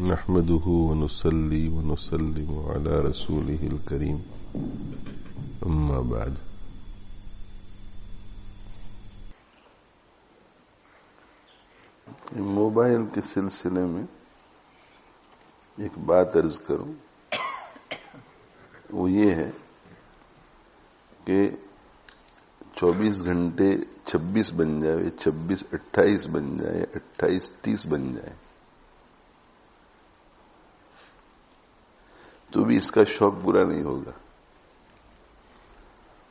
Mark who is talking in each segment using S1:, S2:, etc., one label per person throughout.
S1: نحمده ونصلي ونسلم على رسوله الكريم اما بعد. موبائل کے سلسلے میں ایک بات عرض کروں، وہ یہ ہے کہ 24 گھنٹے 26 بن جائے، 26 28 بن جائے، 28 30 بن جائے، تو بھی اس کا شوق پورا نہیں ہوگا.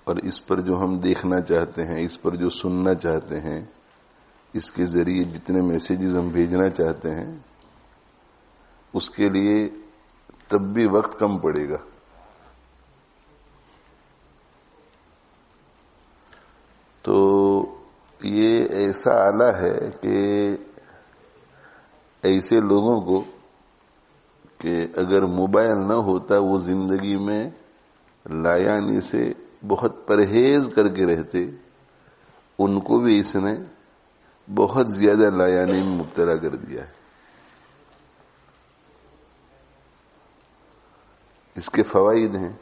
S1: اور اس پر جو ہم دیکھنا چاہتے ہیں، اس پر جو سننا چاہتے ہیں، اس کے ذریعے جتنے میسیجز ہم بھیجنا چاہتے ہیں، اس کے لیے تب بھی وقت کم پڑے گا. تو یہ ایسا آلہ ہے کہ ایسے لوگوں کو کہ اگر موبائل نہ ہوتا وہ زندگی میں لایانی سے بہت پرہیز کر کے رہتے، ان کو بھی اس نے بہت زیادہ لایانی میں مبتلا کر دیا ہے. اس کے فوائد ہیں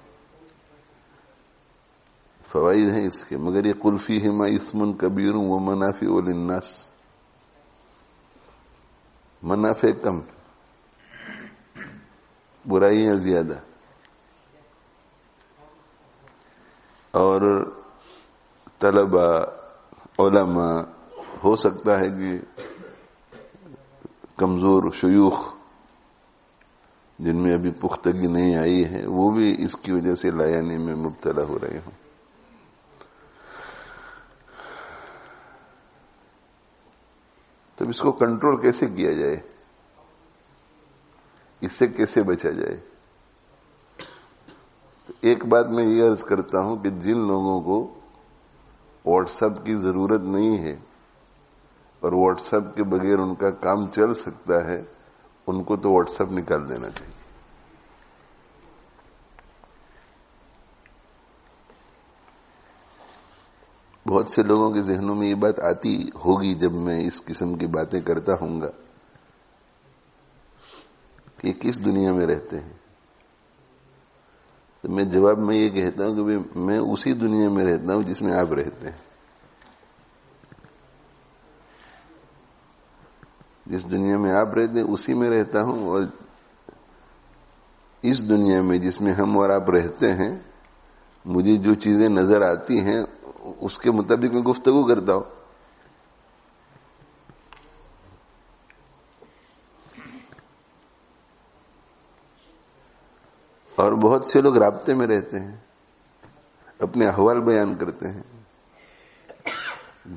S1: اس کے، مگر یہ قل فیہما اثم کبیر ومنافع للناس، منافع کم، برائیاں زیادہ. اور طلبہ علماء ہو سکتا ہے کہ کمزور شیوخ جن میں ابھی پختگی نہیں آئی ہے، وہ بھی اس کی وجہ سے لایانی میں مبتلا ہو رہے ہوں. تو اس کو کنٹرول کیسے کیا جائے، اس سے کیسے بچا جائے؟ ایک بات میں یہ عرض کرتا ہوں کہ جن لوگوں کو واٹس ایپ کی ضرورت نہیں ہے اور واٹس ایپ کے بغیر ان کا کام چل سکتا ہے، ان کو تو واٹس ایپ نکال دینا چاہیے. بہت سے لوگوں کے ذہنوں میں یہ بات آتی ہوگی جب میں اس قسم کی باتیں کرتا ہوں گا کہ یہ کس دنیا میں رہتے ہیں. تو میں جواب میں یہ کہتا ہوں کہ میں اسی دنیا میں رہتا ہوں جس میں آپ رہتے ہیں. جس دنیا میں آپ رہتے ہیں اسی میں رہتا ہوں، اور اس دنیا میں جس میں ہم اور آپ رہتے ہیں مجھے جو چیزیں نظر آتی ہیں اس کے مطابق میں گفتگو کرتا ہوں. اور بہت سے لوگ رابطے میں رہتے ہیں، اپنے احوال بیان کرتے ہیں،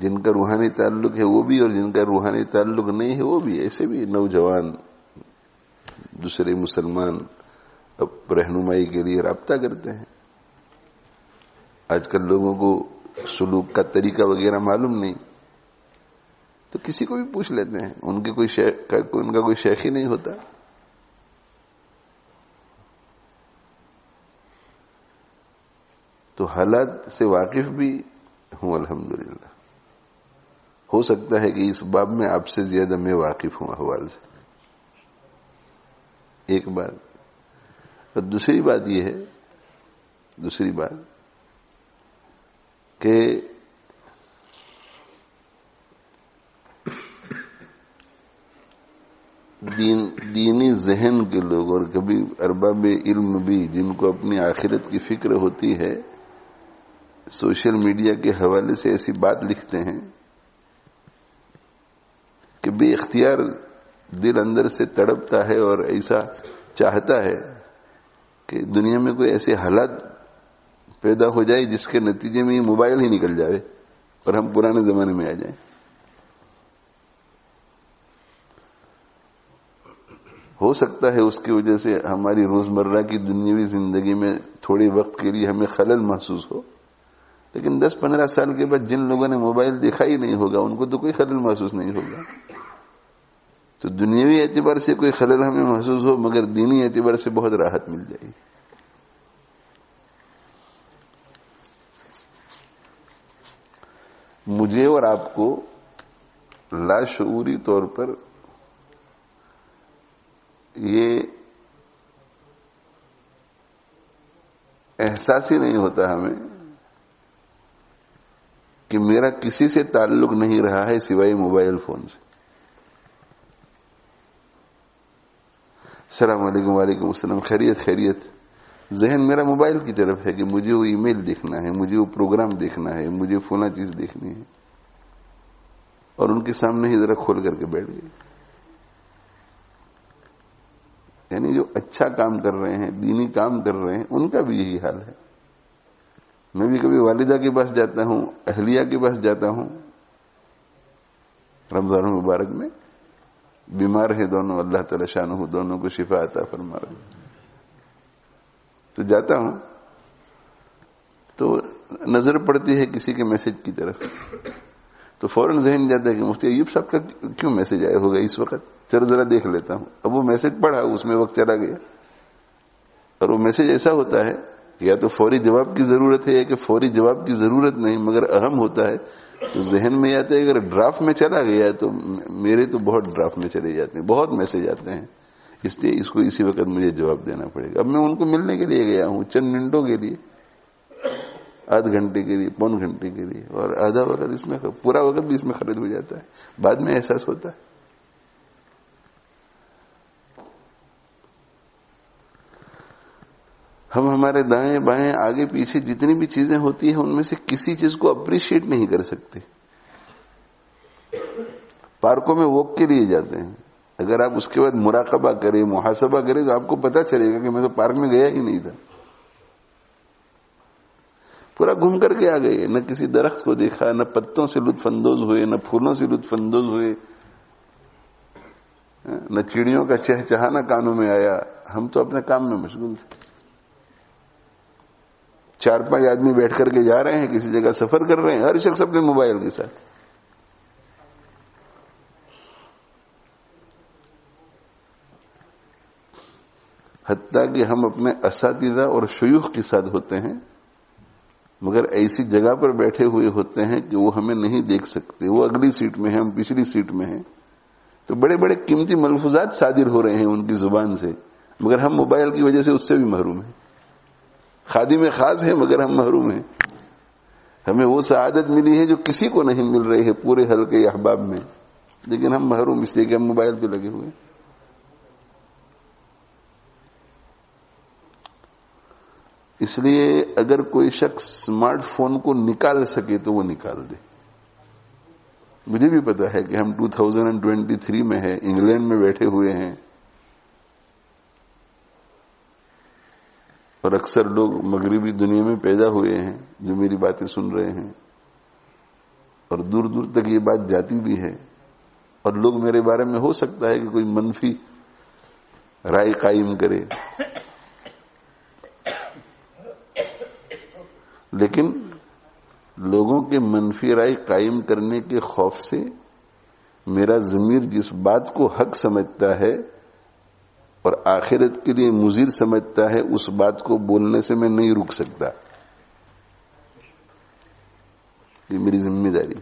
S1: جن کا روحانی تعلق ہے وہ بھی اور جن کا روحانی تعلق نہیں ہے وہ بھی. ایسے بھی نوجوان دوسرے مسلمان اب رہنمائی کے لیے رابطہ کرتے ہیں. آج کل لوگوں کو سلوک کا طریقہ وغیرہ معلوم نہیں، تو کسی کو بھی پوچھ لیتے ہیں. ان کا کوئی شیخ ہی نہیں ہوتا. تو حالات سے واقف بھی ہوں الحمدللہ. ہو سکتا ہے کہ اس باب میں آپ سے زیادہ میں واقف ہوں احوال سے. ایک بات. اور دوسری بات یہ ہے کہ دینی ذہن کے لوگ اور کبھی ارباب علم بھی جن کو اپنی آخرت کی فکر ہوتی ہے، سوشل میڈیا کے حوالے سے ایسی بات لکھتے ہیں کہ بے اختیار دل اندر سے تڑپتا ہے اور ایسا چاہتا ہے کہ دنیا میں کوئی ایسے حالات پیدا ہو جائے جس کے نتیجے میں یہ موبائل ہی نکل جائے اور ہم پرانے زمانے میں آ جائیں. ہو سکتا ہے اس کی وجہ سے ہماری روزمرہ کی دنیاوی زندگی میں تھوڑے وقت کے لیے ہمیں خلل محسوس ہو، لیکن 10-15 سال کے بعد جن لوگوں نے موبائل دیکھا ہی نہیں ہوگا ان کو تو کوئی خلل محسوس نہیں ہوگا. تو دنیاوی اعتبار سے کوئی خلل ہمیں محسوس ہو مگر دینی اعتبار سے بہت راحت مل جائے گی. مجھے اور آپ کو لاشعوری طور پر یہ احساس ہی نہیں ہوتا ہمیں کہ میرا کسی سے تعلق نہیں رہا ہے سوائے موبائل فون سے. السلام علیکم، وعلیکم السلام، خیریت خیریت. ذہن میرا موبائل کی طرف ہے کہ مجھے وہ ای میل دیکھنا ہے، مجھے وہ پروگرام دیکھنا ہے، مجھے فلاں چیز دیکھنی ہے، اور ان کے سامنے ہی ذرا کھول کر کے بیٹھ گئے. یعنی جو اچھا کام کر رہے ہیں، دینی کام کر رہے ہیں، ان کا بھی یہی حال ہے. میں بھی کبھی والدہ کے پاس جاتا ہوں، اہلیہ کے پاس جاتا ہوں، رمضان مبارک میں بیمار ہیں دونوں، اللہ تعالی شانہ دونوں کو شفا عطا فرما رہے، تو جاتا ہوں تو نظر پڑتی ہے کسی کے میسج کی طرف، تو فوراً ذہن جاتا ہے کہ مفتی ایوب صاحب کا کیوں میسج آیا ہوگا اس وقت، چلو ذرا دیکھ لیتا ہوں. اب وہ میسج پڑھا، اس میں وقت چلا گیا، اور وہ میسج ایسا ہوتا ہے یا تو فوری جواب کی ضرورت ہے یا کہ فوری جواب کی ضرورت نہیں، مگر اہم ہوتا ہے. تو ذہن میں آتا ہے اگر ڈرافٹ میں چلا گیا تو میرے تو بہت ڈرافٹ میں چلے جاتے ہیں، بہت میسج آتے ہیں، اس لیے اس کو اسی وقت مجھے جواب دینا پڑے گا. اب میں ان کو ملنے کے لیے گیا ہوں چند منٹوں کے لیے، آدھ گھنٹے کے لیے، پون گھنٹے کے لیے، اور آدھا وقت اس میں، پورا وقت بھی اس میں خرچ ہو جاتا ہے. بعد میں احساس ہوتا ہے. ہم ہمارے دائیں بائیں آگے پیچھے جتنی بھی چیزیں ہوتی ہیں ان میں سے کسی چیز کو اپریشیٹ نہیں کر سکتے. پارکوں میں واک کے لیے جاتے ہیں، اگر آپ اس کے بعد مراقبہ کریں، محاسبہ کریں، تو آپ کو پتا چلے گا کہ میں تو پارک میں گیا ہی نہیں تھا. پورا گھوم کر کے آ گئے، نہ کسی درخت کو دیکھا، نہ پتوں سے لطف اندوز ہوئے، نہ پھولوں سے لطف اندوز ہوئے، نہ چڑیوں کا چہچہانا کانوں میں آیا. ہم تو اپنے کام میں مشغول تھے. 4-5 آدمی بیٹھ کر کے جا رہے ہیں، کسی جگہ سفر کر رہے ہیں، ہر شخص اپنے موبائل کے ساتھ. حتیٰ کہ ہم اپنے اساتذہ اور شیوخ کے ساتھ ہوتے ہیں، مگر ایسی جگہ پر بیٹھے ہوئے ہوتے ہیں کہ وہ ہمیں نہیں دیکھ سکتے، وہ اگلی سیٹ میں ہیں، ہم پچھلی سیٹ میں ہیں. تو بڑے بڑے قیمتی ملفوظات صادر ہو رہے ہیں ان کی زبان سے، مگر ہم موبائل کی وجہ سے اس سے بھی محروم ہیں. خادم خاص ہیں مگر ہم محروم ہیں. ہمیں وہ سعادت ملی ہے جو کسی کو نہیں مل رہی ہے پورے حلقے احباب میں، لیکن ہم محروم اس لیے کہ ہم موبائل پہ لگے ہوئے ہیں. اس لیے اگر کوئی شخص اسمارٹ فون کو نکال سکے تو وہ نکال دے. مجھے بھی پتا ہے کہ ہم 2023 میں ہے، انگلینڈ میں بیٹھے ہوئے ہیں، اور اکثر لوگ مغربی دنیا میں پیدا ہوئے ہیں جو میری باتیں سن رہے ہیں، اور دور دور تک یہ بات جاتی بھی ہے، اور لوگ میرے بارے میں ہو سکتا ہے کہ کوئی منفی رائے قائم کرے، لیکن لوگوں کے منفی رائے قائم کرنے کے خوف سے میرا ضمیر جس بات کو حق سمجھتا ہے اور آخرت کے لیے مضر سمجھتا ہے، اس بات کو بولنے سے میں نہیں رک سکتا. یہ میری ذمہ داری.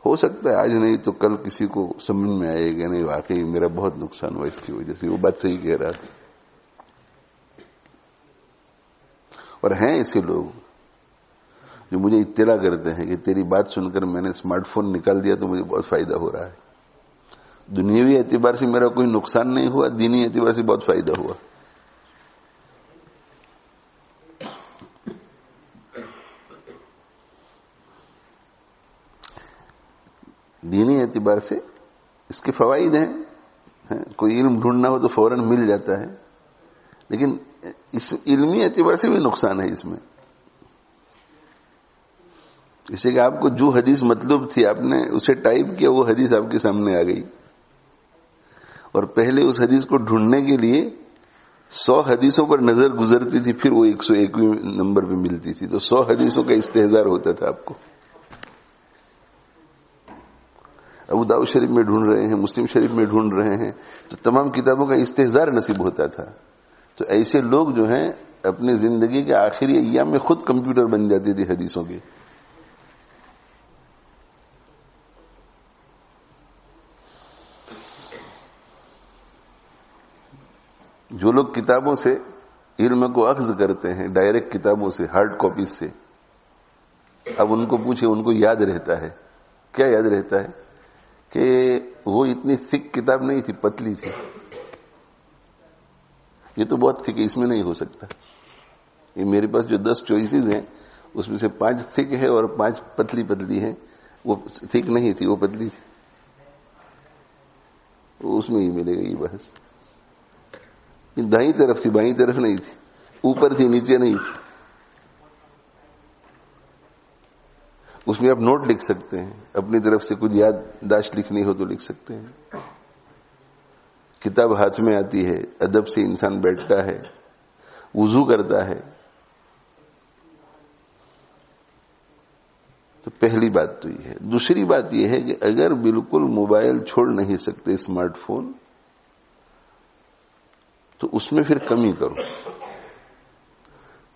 S1: ہو سکتا ہے آج نہیں تو کل کسی کو سمجھ میں آئے گا، نہیں واقعی میرا بہت نقصان ہوا اس کی وجہ سے، وہ بات صحیح کہہ رہا تھا. اور ہیں ایسے لوگ جو مجھے اطلاع کرتے ہیں کہ تیری بات سن کر میں نے اسمارٹ فون نکال دیا تو مجھے بہت فائدہ ہو رہا ہے. دنیاوی اعتبار سے میرا کوئی نقصان نہیں ہوا، دینی اعتبار سے بہت فائدہ ہوا. دینی اعتبار سے اس کے فوائد ہیں، کوئی علم ڈھونڈنا ہو تو فوراً مل جاتا ہے، لیکن اس علمی اعتبار سے بھی نقصان ہے اس میں. اسے کہ آپ کو جو حدیث مطلوب تھی آپ نے اسے ٹائپ کیا، وہ حدیث آپ کے سامنے آ گئی، اور پہلے اس حدیث کو ڈھونڈنے کے لیے 100 حدیثوں پر نظر گزرتی تھی، پھر وہ 101ویں نمبر پہ ملتی تھی، تو 100 حدیثوں کا استحضار ہوتا تھا آپ کو. ابو داؤد شریف میں ڈھونڈ رہے ہیں، مسلم شریف میں ڈھونڈ رہے ہیں، تو تمام کتابوں کا استحضار نصیب ہوتا تھا. تو ایسے لوگ جو ہیں اپنی زندگی کے آخری ایام میں خود کمپیوٹر بن جاتے تھے حدیثوں کے. جو لوگ کتابوں سے علم کو اخذ کرتے ہیں ڈائریکٹ کتابوں سے ہارڈ کاپیز سے، اب ان کو پوچھے ان کو یاد رہتا ہے کیا؟ یاد رہتا ہے کہ وہ اتنی تھک کتاب نہیں تھی، پتلی تھی. یہ تو بہت تھک ہے، اس میں نہیں ہو سکتا. یہ میرے پاس جو 10 چوائسیز ہیں اس میں سے 5 تھک ہے اور 5 پتلی پتلی ہیں. وہ تھک نہیں تھی، وہ پتلی تھی. اس میں ہی ملے گا یہ بحث. دائیں طرف تھی، بائیں طرف نہیں تھی، اوپر تھی نیچے نہیں تھی. اس میں آپ نوٹ لکھ سکتے ہیں، اپنی طرف سے کچھ یادداشت لکھنی ہو تو لکھ سکتے ہیں. کتاب ہاتھ میں آتی ہے، ادب سے انسان بیٹھتا ہے، وضو کرتا ہے. تو پہلی بات تو یہ ہے. دوسری بات یہ ہے کہ اگر بالکل موبائل چھوڑ نہیں سکتے، اسمارٹ فون، تو اس میں پھر کمی کرو.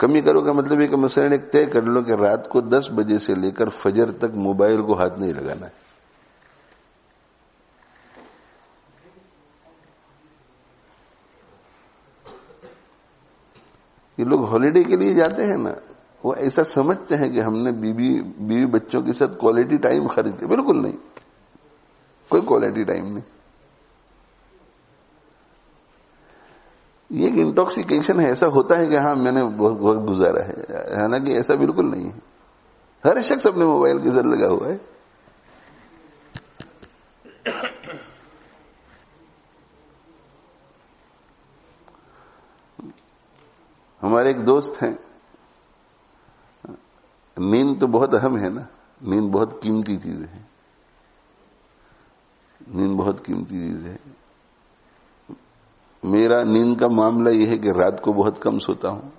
S1: کمی کرو کا مطلب یہ کہ مثلا ایک طے کر لو کہ رات کو 10 بجے سے لے کر فجر تک موبائل کو ہاتھ نہیں لگانا ہے. یہ لوگ ہالیڈے کے لیے جاتے ہیں نا، وہ ایسا سمجھتے ہیں کہ ہم نے بیوی بچوں کے ساتھ کوالٹی ٹائم خرچ کیا. بالکل نہیں، کوئی کوالٹی ٹائم نہیں. یہ ایک انٹاکسیکیشن ہے. ایسا ہوتا ہے کہ ہاں میں نے بہت وقت گزارا ہے، حالانکہ ایسا بالکل نہیں ہے. ہر شخص اپنے موبائل کے ساتھ لگا ہوا ہے. ہمارے ایک دوست ہیں، نیند تو بہت اہم ہے نا، نیند بہت قیمتی چیز ہے. نیند بہت قیمتی چیز ہے. میرا نیند کا معاملہ یہ ہے کہ رات کو بہت کم سوتا ہوں.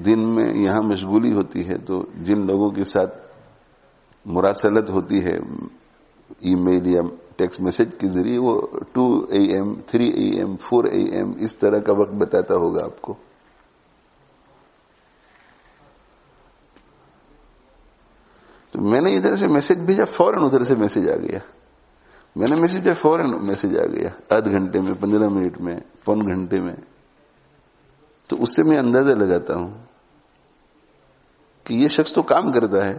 S1: دن میں یہاں مشغولی ہوتی ہے تو جن لوگوں کے ساتھ مراسلت ہوتی ہے ای میل یا ٹیکسٹ میسج کے ذریعے، وہ 2 AM 3 AM 4 AM اس طرح کا وقت بتاتا ہوگا آپ کو. تو میں نے ادھر سے میسج بھیجا، فوراً ادھر سے میسج آ گیا. میں نے میسج بھیجا، فوراً میسج آ گیا، آدھ گھنٹے میں، 15 منٹ میں، پون گھنٹے میں. تو اس سے میں اندازہ لگاتا ہوں کہ یہ شخص تو کام کرتا ہے،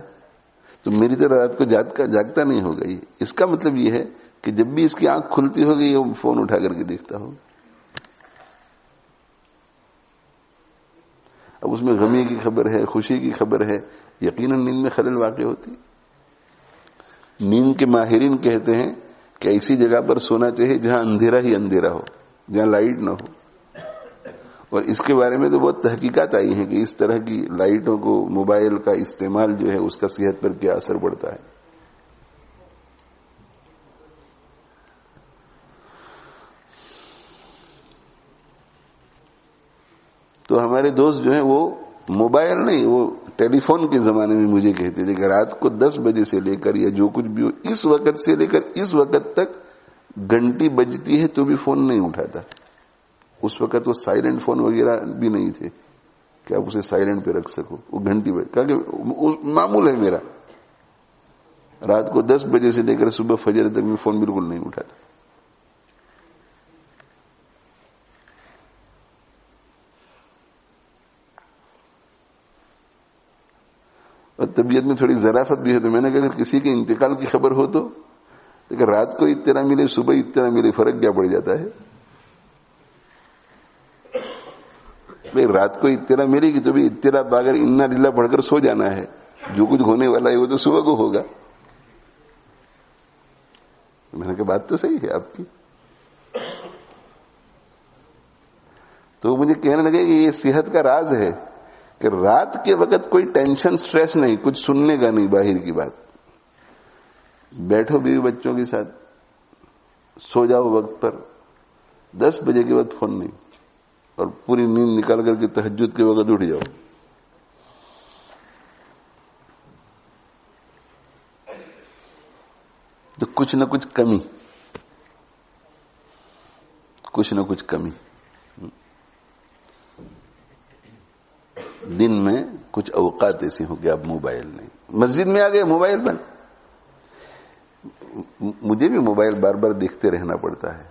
S1: تو میری طرح رات کو جاگتا نہیں ہوگا. اس کا مطلب یہ ہے کہ جب بھی اس کی آنکھ کھلتی ہوگی یہ فون اٹھا کر کے دیکھتا ہوگا. اب اس میں غمی کی خبر ہے، خوشی کی خبر ہے، یقیناً نیند میں خلل واقع ہوتی. نیند کے ماہرین کہتے ہیں کہ ایسی جگہ پر سونا چاہیے جہاں اندھیرا ہی اندھیرا ہو، جہاں لائٹ نہ ہو. اور اس کے بارے میں تو بہت تحقیقات آئی ہیں کہ اس طرح کی لائٹوں کو، موبائل کا استعمال جو ہے اس کا صحت پر کیا اثر پڑتا ہے. تو ہمارے دوست جو ہیں وہ موبائل نہیں، وہ ٹیلی فون کے زمانے میں مجھے کہتے تھے کہ رات کو 10 بجے سے لے کر یا جو کچھ بھی ہو، اس وقت سے لے کر اس وقت تک گھنٹی بجتی ہے تو بھی فون نہیں اٹھاتا. اس وقت وہ سائلنٹ فون وغیرہ بھی نہیں تھے کہ آپ اسے سائلنٹ پہ رکھ سکو. وہ گھنٹی بج، کہ معمول ہے میرا، رات کو 10 بجے سے لے کر صبح فجر تک میں فون بالکل نہیں اٹھاتا. اور طبیعت میں تھوڑی ظرافت بھی ہے، تو میں نے کہا اگر کسی کے انتقال کی خبر ہو تو لیکن رات کو اطلاع ملے، صبح اطلاع ملے، فرق کیا پڑ جاتا ہے؟ بھائی رات کو اطلاع ملے گی تو بھی اطلاع باگر انا للہ پڑھ کر سو جانا ہے. جو کچھ ہونے والا ہے وہ تو صبح کو ہوگا. میں نے کہا بات تو صحیح ہے آپ کی. تو مجھے کہنے لگے کہ یہ صحت کا راز ہے کہ رات کے وقت کوئی ٹینشن، سٹریس نہیں، کچھ سننے کا نہیں باہر کی بات. بیٹھو بیوی بچوں کے ساتھ، سو جاؤ وقت پر، 10 بجے کے بعد فون نہیں، اور پوری نیند نکال کر کے تہجد کے وقت اٹھ جاؤ. تو کچھ نہ کچھ کمی، کچھ نہ کچھ کمی. دن میں کچھ اوقات ایسی ہوں کہ آپ موبائل نہیں. مسجد میں آ گئے موبائل بند. مجھے بھی موبائل بار بار دیکھتے رہنا پڑتا ہے،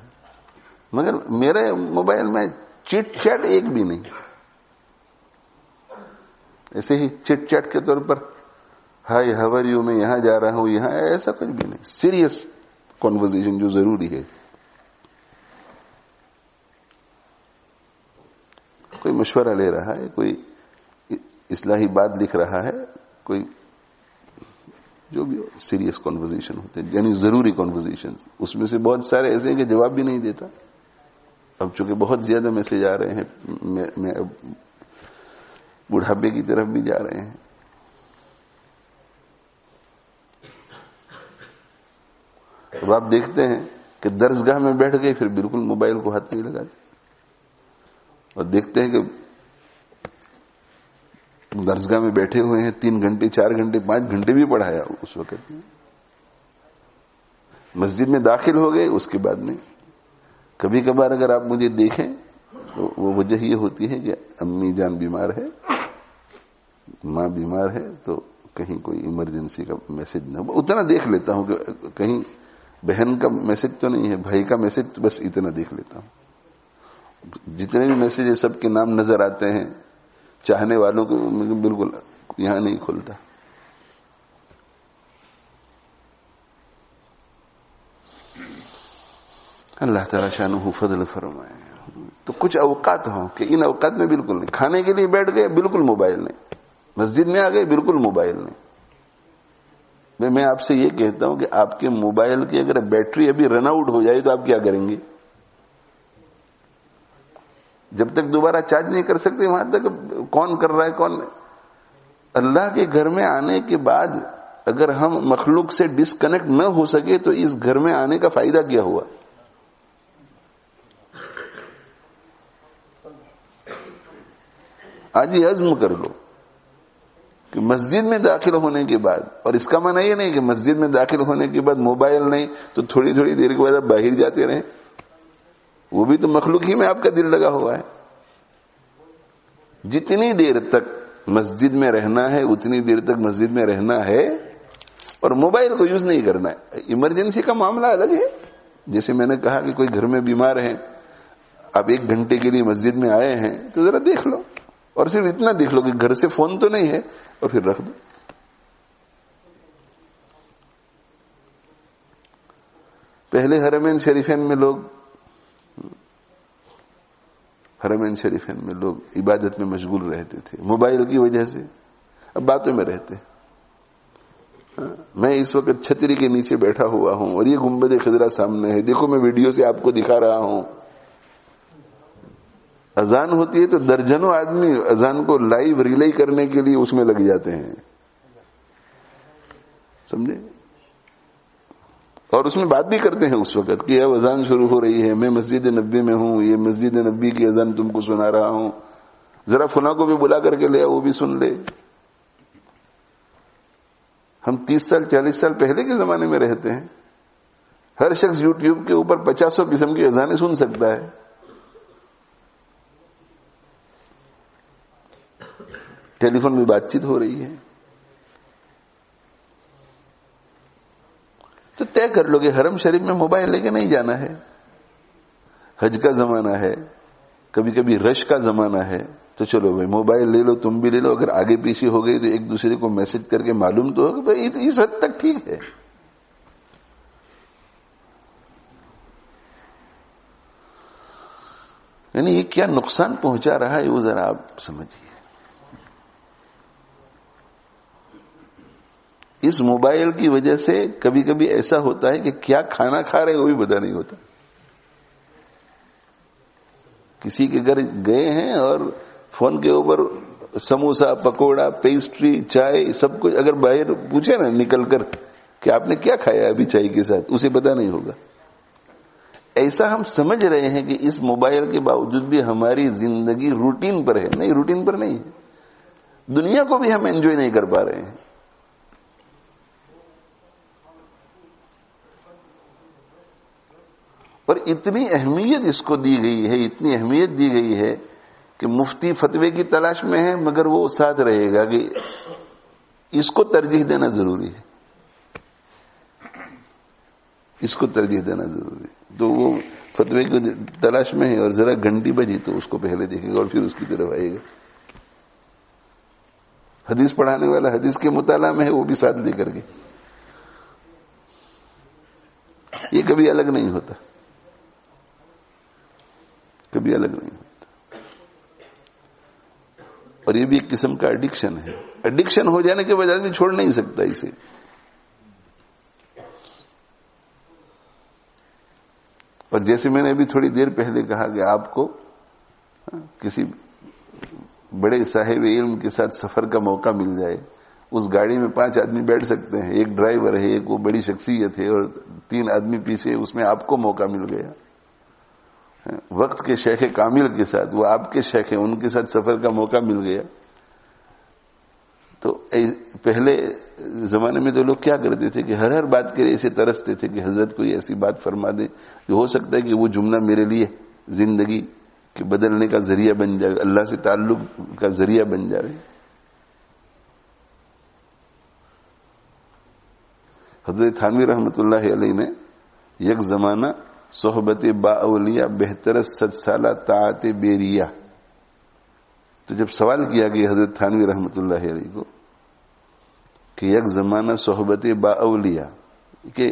S1: مگر میرے موبائل میں چٹ چیٹ ایک بھی نہیں. ایسے ہی چٹ چیٹ کے طور پر ہائی ہاؤ آر یو، میں یہاں جا رہا ہوں، یہاں، ایسا کچھ بھی نہیں. سیریس کنورزیشن جو ضروری ہے. کوئی مشورہ لے رہا ہے، کوئی اصلاحی بات لکھ رہا ہے، کوئی جو بھی سیریس کنورزیشن ہوتے ہیں، یعنی ضروری کنورزیشن. اس میں سے بہت سارے ایسے ہیں کہ جواب بھی نہیں دیتا. اب چونکہ بہت زیادہ میسج آ رہے ہیں، میں اب بڑھاپے کی طرف بھی جا رہے ہیں. اب آپ دیکھتے ہیں کہ درسگاہ میں بیٹھ گئے پھر بالکل موبائل کو ہاتھ نہیں لگاتے، اور دیکھتے ہیں کہ درسگاہ میں بیٹھے ہوئے ہیں 3 گھنٹے 4 گھنٹے 5 گھنٹے بھی پڑھایا اس وقت میں. مسجد میں داخل ہو گئے، اس کے بعد میں کبھی کبھار اگر آپ مجھے دیکھیں تو وہ وجہ یہ ہوتی ہے کہ امی جان بیمار ہے، ماں بیمار ہے، تو کہیں کوئی ایمرجنسی کا میسج نہ ہو. اتنا دیکھ لیتا ہوں کہ کہیں بہن کا میسج تو نہیں ہے، بھائی کا میسج، بس اتنا دیکھ لیتا ہوں. جتنے بھی میسج ہے سب کے نام نظر آتے ہیں، چاہنے والوں کو بالکل یہاں نہیں کھلتا. اللہ تعالیٰ شانہ فضل فرمائے. تو کچھ اوقات ہوں کہ ان اوقات میں بالکل نہیں. کھانے کے لیے بیٹھ گئے، بالکل موبائل نہیں. مسجد میں آ گئے، بالکل موبائل نہیں. میں آپ سے یہ کہتا ہوں کہ آپ کے موبائل کی اگر بیٹری ابھی رن آؤٹ ہو جائے تو آپ کیا کریں گے؟ جب تک دوبارہ چارج نہیں کر سکتے وہاں تک کون کر رہا ہے کون نہیں. اللہ کے گھر میں آنے کے بعد اگر ہم مخلوق سے ڈسکنیکٹ نہ ہو سکے تو اس گھر میں آنے کا فائدہ کیا ہوا؟ آج یہ عزم کر لو کہ مسجد میں داخل ہونے کے بعد، اور اس کا معنی یہ نہیں کہ مسجد میں داخل ہونے کے بعد موبائل نہیں تو تھوڑی تھوڑی دیر کے بعد آپ باہر جاتے رہیں. وہ بھی تو مخلوق ہی میں آپ کا دل لگا ہوا ہے. جتنی دیر تک مسجد میں رہنا ہے اتنی دیر تک مسجد میں رہنا ہے، اور موبائل کو یوز نہیں کرنا ہے. ایمرجنسی کا معاملہ الگ ہے. جیسے میں نے کہا کہ کوئی گھر میں بیمار ہے، آپ 1 گھنٹے کے لیے مسجد میں آئے ہیں تو ذرا دیکھ لو، اور صرف اتنا دیکھ لو کہ گھر سے فون تو نہیں ہے، اور پھر رکھ دو. پہلے حرمین شریفین میں لوگ عبادت میں مشغول رہتے تھے، موبائل کی وجہ سے اب باتوں میں رہتے. میں اس وقت چھتری کے نیچے بیٹھا ہوا ہوں اور یہ گنبد خضرا سامنے ہے، دیکھو میں ویڈیو سے آپ کو دکھا رہا ہوں. اذان ہوتی ہے تو درجنوں آدمی اذان کو لائیو ریلے کرنے کے لیے اس میں لگ جاتے ہیں، سمجھے؟ اور اس میں بات بھی کرتے ہیں اس وقت کہ اب اذان شروع ہو رہی ہے، میں مسجد نبی میں ہوں، یہ مسجد نبی کی اذان تم کو سنا رہا ہوں، ذرا فلاں کو بھی بلا کر کے لے وہ بھی سن لے. ہم 30 سال 40 سال پہلے کے زمانے میں رہتے ہیں. ہر شخص یوٹیوب کے اوپر 50 قسم کی اذانیں سن سکتا ہے. ٹیلی فون میں بات چیت ہو رہی ہے. تو طے کر لو کہ حرم شریف میں موبائل لے کے نہیں جانا ہے. حج کا زمانہ ہے، کبھی کبھی رش کا زمانہ ہے، تو چلو بھائی موبائل لے لو، تم بھی لے لو. اگر آگے پیچھے ہو گئی تو ایک دوسرے کو میسج کر کے معلوم تو ہوگا بھائی اس حد تک ٹھیک ہے. یعنی یہ کیا نقصان پہنچا رہا ہے وہ ذرا آپ سمجھیے. اس موبائل کی وجہ سے کبھی کبھی ایسا ہوتا ہے کہ کیا کھانا کھا رہے وہ بھی پتہ نہیں ہوتا. کسی کے گھر گئے ہیں اور فون کے اوپر سموسا، پکوڑا، پیسٹری، چائے، سب کچھ اگر باہر پوچھے نا نکل کر کہ آپ نے کیا کھایا ابھی چائے کے ساتھ، اسے پتہ نہیں ہوگا. ایسا ہم سمجھ رہے ہیں کہ اس موبائل کے باوجود بھی ہماری زندگی روٹین پر ہے. نہیں، روٹین پر نہیں ہے. دنیا کو بھی ہم انجوائے نہیں کر پا رہے ہیں. اور اتنی اہمیت اس کو دی گئی ہے، اتنی اہمیت دی گئی ہے کہ مفتی فتوے کی تلاش میں ہے، مگر وہ ساتھ رہے گا کہ اس کو ترجیح دینا ضروری ہے. اس کو ترجیح دینا ضروری ہے. تو وہ فتوے کی تلاش میں ہے اور ذرا گھنٹی بجی تو اس کو پہلے دیکھے گا اور پھر اس کی طرف آئے گا. حدیث پڑھانے والا حدیث کے مطالعہ میں ہے وہ بھی ساتھ لے کر کے. یہ کبھی الگ نہیں ہوتا, کبھی الگ نہیں ہوتا. اور یہ بھی ایک قسم کا ایڈکشن ہے. ایڈکشن ہو جانے کے بعد آدمی چھوڑ نہیں سکتا اسے. اور جیسے میں نے ابھی تھوڑی دیر پہلے کہا کہ آپ کو کسی بڑے صاحب علم کے ساتھ سفر کا موقع مل جائے, اس گاڑی میں 5 آدمی بیٹھ سکتے ہیں, ایک ڈرائیور ہے, ایک وہ بڑی شخصیت ہے اور 3 آدمی پیچھے, اس میں آپ کو موقع مل گیا وقت کے شیخ کامل کے ساتھ, وہ آپ کے شیخ ہیں, ان کے ساتھ سفر کا موقع مل گیا. تو پہلے زمانے میں تو لوگ کیا کرتے تھے کہ ہر بات کے لیے اسے ترستے تھے کہ حضرت کوئی ایسی بات فرما دے جو ہو سکتا ہے کہ وہ جملہ میرے لیے زندگی کے بدلنے کا ذریعہ بن جائے, اللہ سے تعلق کا ذریعہ بن جائے. حضرت تھانوی رحمۃ اللہ علیہ نے یک زمانہ صحبت با اولیاء بہتر 100 سالہ طاعت بیریا, تو جب سوال کیا گیا حضرت تھانوی رحمۃ اللہ علیہ کو کہ یک زمانہ صحبت با اولیاء, کہ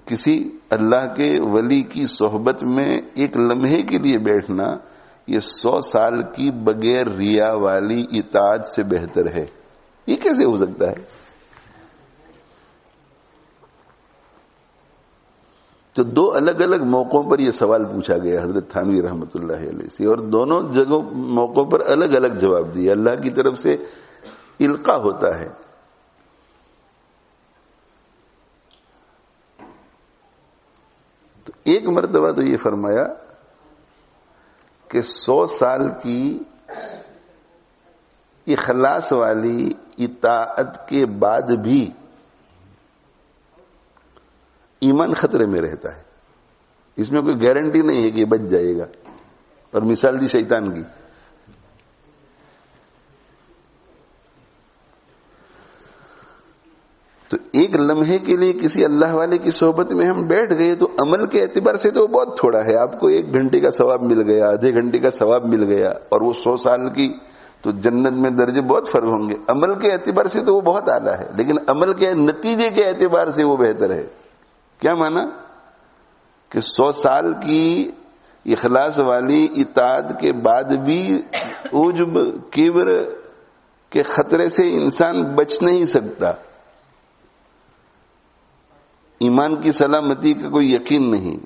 S1: کسی اللہ کے ولی کی صحبت میں ایک لمحے کے لیے بیٹھنا یہ 100 سال کی بغیر ریا والی اطاعت سے بہتر ہے, یہ کیسے ہو سکتا ہے؟ تو 2 الگ الگ موقعوں پر یہ سوال پوچھا گیا حضرت تھانوی رحمۃ اللہ علیہ سے, اور دونوں جگہوں موقعوں پر الگ الگ جواب دیا. اللہ کی طرف سے القاء ہوتا ہے. تو ایک مرتبہ تو یہ فرمایا کہ 100 سال کی اخلاص والی اطاعت کے بعد بھی ایمان خطرے میں رہتا ہے, اس میں کوئی گارنٹی نہیں ہے کہ یہ بچ جائے گا. اور مثال دی شیطان کی. تو ایک لمحے کے لیے کسی اللہ والے کی صحبت میں ہم بیٹھ گئے تو عمل کے اعتبار سے تو بہت تھوڑا ہے. آپ کو 1 گھنٹے کا ثواب مل گیا, آدھے گھنٹے کا ثواب مل گیا, اور وہ 100 سال کی تو جنت میں درجے بہت فرق ہوں گے. عمل کے اعتبار سے تو وہ بہت اعلیٰ ہے, لیکن عمل کے نتیجے کے اعتبار سے وہ بہتر ہے. کیا مانا کہ 100 سال کی اخلاص والی اطاعت کے بعد بھی عجب کبر کے خطرے سے انسان بچ نہیں سکتا. ایمان کی سلامتی کا کوئی یقین نہیں,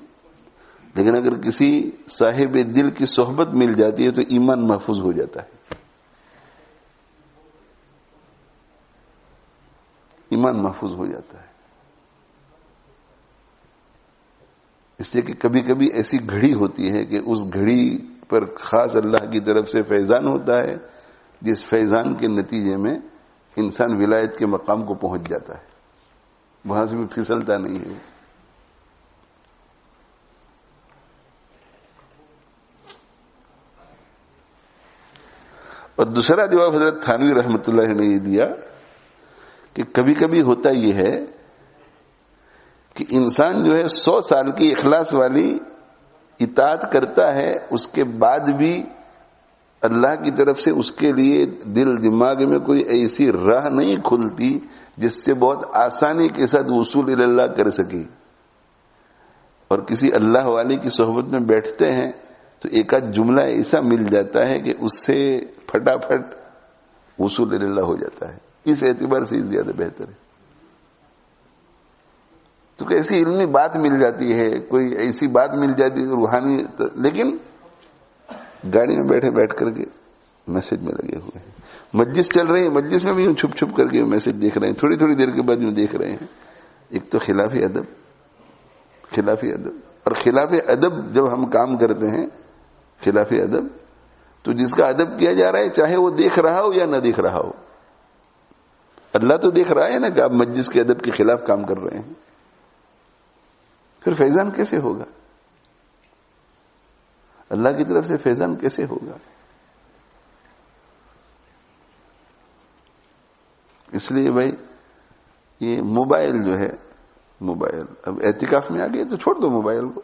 S1: لیکن اگر کسی صاحب دل کی صحبت مل جاتی ہے تو ایمان محفوظ ہو جاتا ہے. ایمان محفوظ ہو جاتا ہے. اس لیے کہ کبھی کبھی ایسی گھڑی ہوتی ہے کہ اس گھڑی پر خاص اللہ کی طرف سے فیضان ہوتا ہے, جس فیضان کے نتیجے میں انسان ولایت کے مقام کو پہنچ جاتا ہے, وہاں سے بھی پھسلتا نہیں ہے. اور دوسرا جواب حضرت تھانوی رحمۃ اللہ نے یہ دیا کہ کبھی کبھی ہوتا یہ ہے کہ انسان جو ہے 100 سال کی اخلاص والی اطاعت کرتا ہے, اس کے بعد بھی اللہ کی طرف سے اس کے لیے دل دماغ میں کوئی ایسی راہ نہیں کھلتی جس سے بہت آسانی کے ساتھ وصول اللہ کر سکے. اور کسی اللہ والے کی صحبت میں بیٹھتے ہیں تو ایک آدھ جملہ ایسا مل جاتا ہے کہ اس سے پھٹافٹ وصول اللہ ہو جاتا ہے. اس اعتبار سے زیادہ بہتر ہے. تو ایسی علمی بات مل جاتی ہے, کوئی ایسی بات مل جاتی ہے روحانی, لیکن گاڑی میں بیٹھ کر کے میسج میں لگے ہوئے ہیں. مجلس چل رہی ہے, مجلس میں بھی یوں چھپ چھپ کر کے میسج دیکھ رہے ہیں, تھوڑی تھوڑی دیر کے بعد یوں دیکھ رہے ہیں. ایک تو خلاف ادب, اور خلاف ادب جب ہم کام کرتے ہیں, خلاف ادب تو جس کا ادب کیا جا رہا ہے چاہے وہ دیکھ رہا ہو یا نہ دیکھ رہا ہو, اللہ تو دیکھ رہا ہے نا کہ آپ مجلس کے ادب کے خلاف کام کر رہے ہیں. پھر فیضان کیسے ہوگا؟ اللہ کی طرف سے فیضان کیسے ہوگا؟ اس لیے بھائی یہ موبائل جو ہے موبائل. اب اعتکاف میں آ گئے تو چھوڑ دو موبائل کو,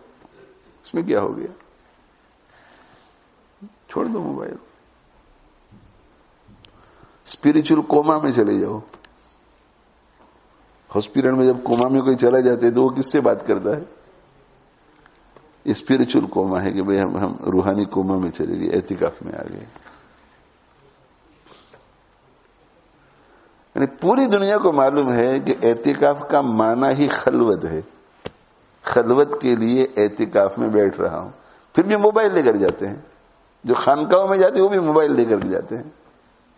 S1: اس میں کیا ہو گیا, چھوڑ دو موبائل. اسپرچل کوما میں چلے جاؤ. ہاسپٹل میں جب کوما میں کوئی چلا جاتے تو وہ کس سے بات کرتا ہے؟ اسپرچل کوما ہے کہ بھئی ہم روحانی کوما میں چلے گئے, اعتکاف میں آ گئے. یعنی پوری دنیا کو معلوم ہے کہ اعتکاف کا معنی ہی خلوت ہے. خلوت کے لیے اعتکاف میں بیٹھ رہا ہوں. پھر بھی موبائل لے کر جاتے ہیں. جو خانقاہوں میں جاتے ہیں وہ بھی موبائل لے کر جاتے ہیں,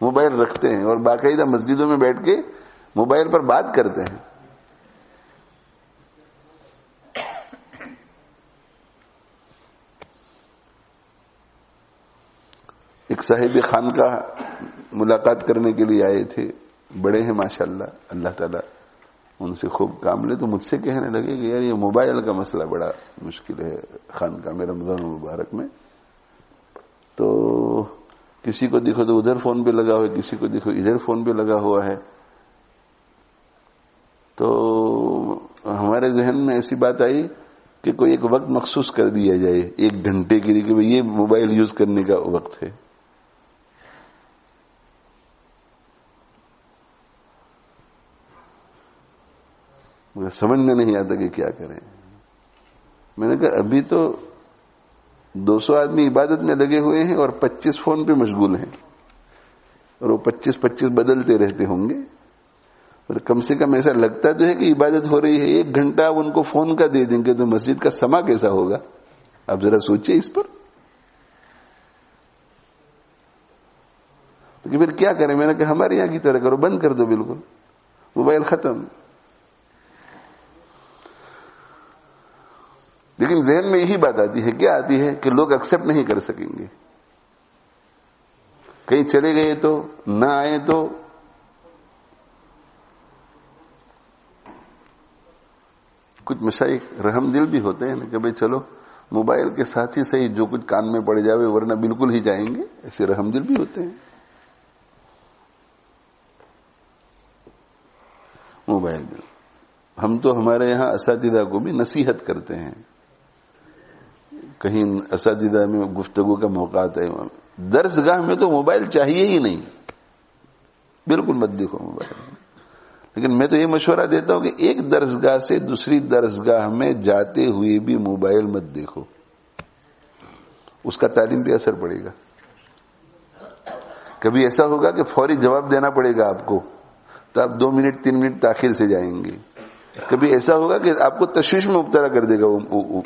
S1: موبائل رکھتے ہیں اور باقاعدہ مسجدوں میں بیٹھ کے موبائل پر بات کرتے ہیں. ایک صاحب خانقاہ ملاقات کرنے کے لیے آئے تھے, بڑے ہیں ماشاءاللہ, اللہ تعالیٰ ان سے خوب کام لے. تو مجھ سے کہنے لگے کہ یار یہ موبائل کا مسئلہ بڑا مشکل ہے خانقاہ میں رمضان المبارک میں. تو کسی کو دیکھو تو ادھر فون پہ لگا ہوا ہے, کسی کو دیکھو ادھر فون پہ لگا ہوا ہے. تو ہمارے ذہن میں ایسی بات آئی کہ کوئی ایک وقت مخصوص کر دیا جائے 1 گھنٹے کے لیے کہ یہ موبائل یوز کرنے کا وقت ہے. مجھے سمجھ میں نہیں آتا کہ کیا کریں. میں نے کہا ابھی تو 200 آدمی عبادت میں لگے ہوئے ہیں اور 25 فون پہ مشغول ہیں, اور وہ 25 بدلتے رہتے ہوں گے. اور کم سے کم ایسا لگتا تو ہے کہ عبادت ہو رہی ہے. 1 گھنٹہ ان کو فون کا دے دیں گے تو مسجد کا سما کیسا ہوگا؟ آپ ذرا سوچئے اس پر. تو پھر کیا کریں؟ میں نے کہا ہمارے یہاں کی طرح کرو, بند کر دو بالکل, موبائل ختم. لیکن ذہن میں یہی بات آتی ہے, کیا آتی ہے کہ لوگ ایکسپٹ نہیں کر سکیں گے. کہیں چلے گئے تو نہ آئے تو کچھ مشائخ رحم دل بھی ہوتے ہیں کہ بھئی چلو موبائل کے ساتھ ہی صحیح جو کچھ کان میں پڑ جاوے ورنہ بالکل ہی جائیں گے. ایسے رحم دل بھی ہوتے ہیں. موبائل میں ہم تو ہمارے یہاں اساتذہ کو بھی نصیحت کرتے ہیں. کہیں اساتذہ میں گفتگو کا موقع آتا ہے, درسگاہ میں تو موبائل چاہیے ہی نہیں, بالکل مت دیکھو موبائل. لیکن میں تو یہ مشورہ دیتا ہوں کہ ایک درسگاہ سے دوسری درسگاہ میں جاتے ہوئے بھی موبائل مت دیکھو, اس کا تعلیم پہ اثر پڑے گا. کبھی ایسا ہوگا کہ فوری جواب دینا پڑے گا آپ کو, تو آپ 2 منٹ 3 منٹ تاخیر سے جائیں گے. کبھی ایسا ہوگا کہ آپ کو تشویش میں مبتلا کر دے گا وہ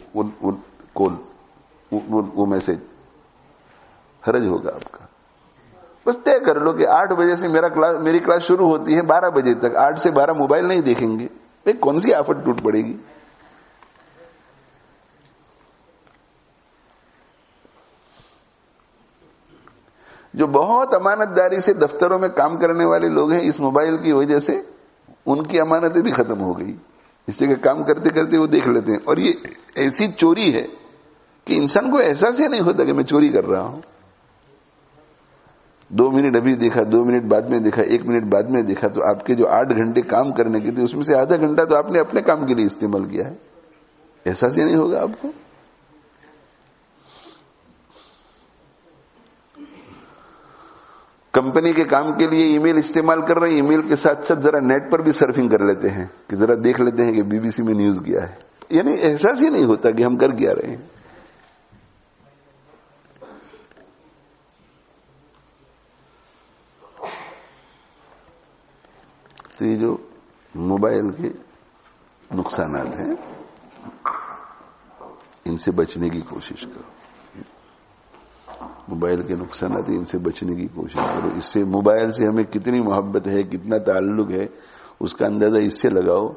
S1: کال, وہ میسج, حرج ہوگا آپ کا. بس طے کر لو کہ 8 بجے سے میری کلاس شروع ہوتی ہے 12 بجے تک, 8 سے 12 موبائل نہیں دیکھیں گے. بھئی کون سی آفت ٹوٹ پڑے گی؟ جو بہت امانت داری سے دفتروں میں کام کرنے والے لوگ ہیں, اس موبائل کی وجہ سے ان کی امانتیں بھی ختم ہو گئی. اس سے کہ کام کرتے کرتے وہ دیکھ لیتے ہیں. اور یہ ایسی چوری ہے کہ انسان کو احساس ہی نہیں ہوتا کہ میں چوری کر رہا ہوں. 2 منٹ ابھی دیکھا, 2 منٹ بعد میں دیکھا, 1 منٹ بعد میں دیکھا, تو آپ کے جو 8 گھنٹے کام کرنے کے تھے اس میں سے آدھا گھنٹہ تو آپ نے اپنے کام کے لیے استعمال کیا ہے. احساس ہی نہیں ہوگا آپ کو. کمپنی کے کام کے لیے ای میل استعمال کر رہے ہیں, ای میل کے ساتھ ساتھ ذرا نیٹ پر بھی سرفنگ کر لیتے ہیں کہ ذرا دیکھ لیتے ہیں کہ BBC میں نیوز کیا ہے. یعنی احساس ہی نہیں ہوتا کہ ہم کر کیا رہے ہیں. تو یہ جو موبائل کے نقصانات ہیں ان سے بچنے کی کوشش کرو. موبائل کے نقصانات ان سے بچنے کی کوشش کرو. اس سے موبائل سے ہمیں کتنی محبت ہے, کتنا تعلق ہے, اس کا اندازہ اس سے لگاؤ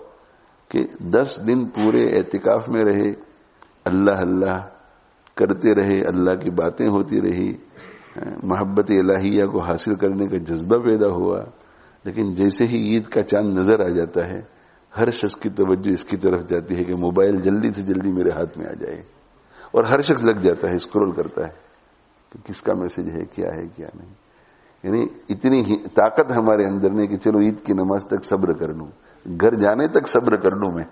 S1: کہ 10 دن پورے اعتکاف میں رہے, اللہ اللہ کرتے رہے, اللہ کی باتیں ہوتی رہی, محبت الہیہ کو حاصل کرنے کا جذبہ پیدا ہوا. لیکن جیسے ہی عید کا چاند نظر آ جاتا ہے ہر شخص کی توجہ اس کی طرف جاتی ہے کہ موبائل جلدی سے جلدی میرے ہاتھ میں آ جائے, اور ہر شخص لگ جاتا ہے, اسکرول کرتا ہے کہ کس کا میسج ہے, کیا ہے کیا نہیں. یعنی اتنی ہی طاقت ہمارے اندر نہیں کہ چلو عید کی نماز تک صبر کر لوں, گھر جانے تک صبر کر لوں میں,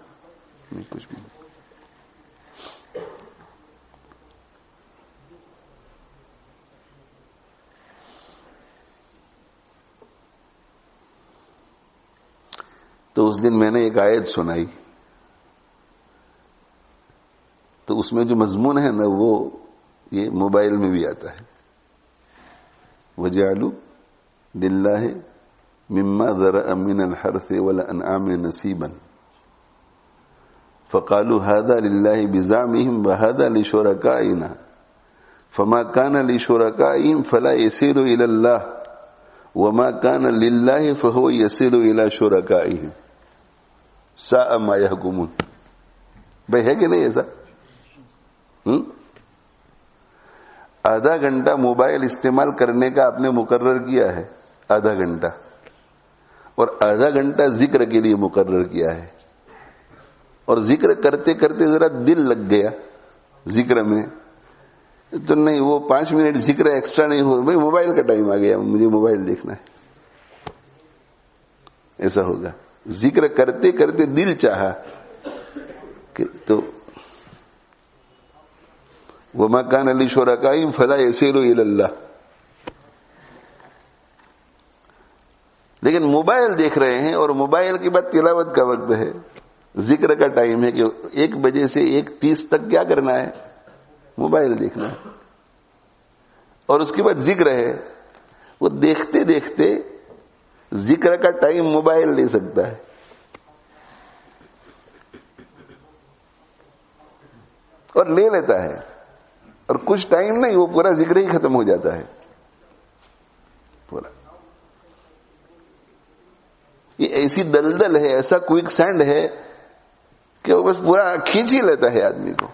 S1: نہیں کچھ بھی نہیں. تو اس دن میں نے ایک آیت سنائی, تو اس میں جو مضمون ہے نا وہ یہ موبائل میں بھی آتا ہے. وَجَعَلُوا لِلَّهِ مِمَّا ذَرَأَ مِنَ الْحَرْثِ وَالْأَنْعَامِ نَصِيبًا فَقَالُوا هَذَا لِلَّهِ بِزَعْمِهِمْ وَهَذَا لِشُرَكَائِنَا فَمَا كَانَ لِشُرَكَائِهِمْ فَلَا يَصِلُ إِلَى اللَّهِ وَمَا كَانَ لِلَّهِ فَهُوَ يَصِلُ إِلَى شُرَكَائِهِمْ سَاءَ مَا يَحْكُمُونَ. بھائی ہے کہ نہیں ایسا؟ آدھا گھنٹہ موبائل استعمال کرنے کا آپ نے مقرر کیا ہے, آدھا گھنٹہ, اور آدھا گھنٹہ ذکر کے لیے مقرر کیا ہے, اور ذکر کرتے کرتے ذرا دل لگ گیا ذکر میں, تو نہیں وہ 5 منٹ ذکر ایکسٹرا نہیں ہو, بھائی موبائل کا ٹائم آ گیا, مجھے موبائل دیکھنا ہے, ایسا ہوگا. ذکر کرتے کرتے دل چاہا کہ تو وَمَا كَانَ لِشُرَكَائِهِمْ فَلَا يَصِلُ إِلَى اللَّهِ. لیکن موبائل دیکھ رہے ہیں, اور موبائل کے بعد تلاوت کا وقت ہے, ذکر کا ٹائم ہے کہ 1 بجے سے 1:30 تک کیا کرنا ہے, موبائل دیکھنا ہے, اور اس کے بعد ذکر ہے. وہ دیکھتے دیکھتے ذکر کا ٹائم موبائل لے سکتا ہے, اور لے لیتا ہے, اور کچھ ٹائم نہیں, وہ پورا ذکر ہی ختم ہو جاتا ہے پورا. یہ ایسی دلدل ہے, ایسا کوئک سینڈ ہے کہ وہ بس پورا کھینچ ہی لیتا ہے آدمی کو.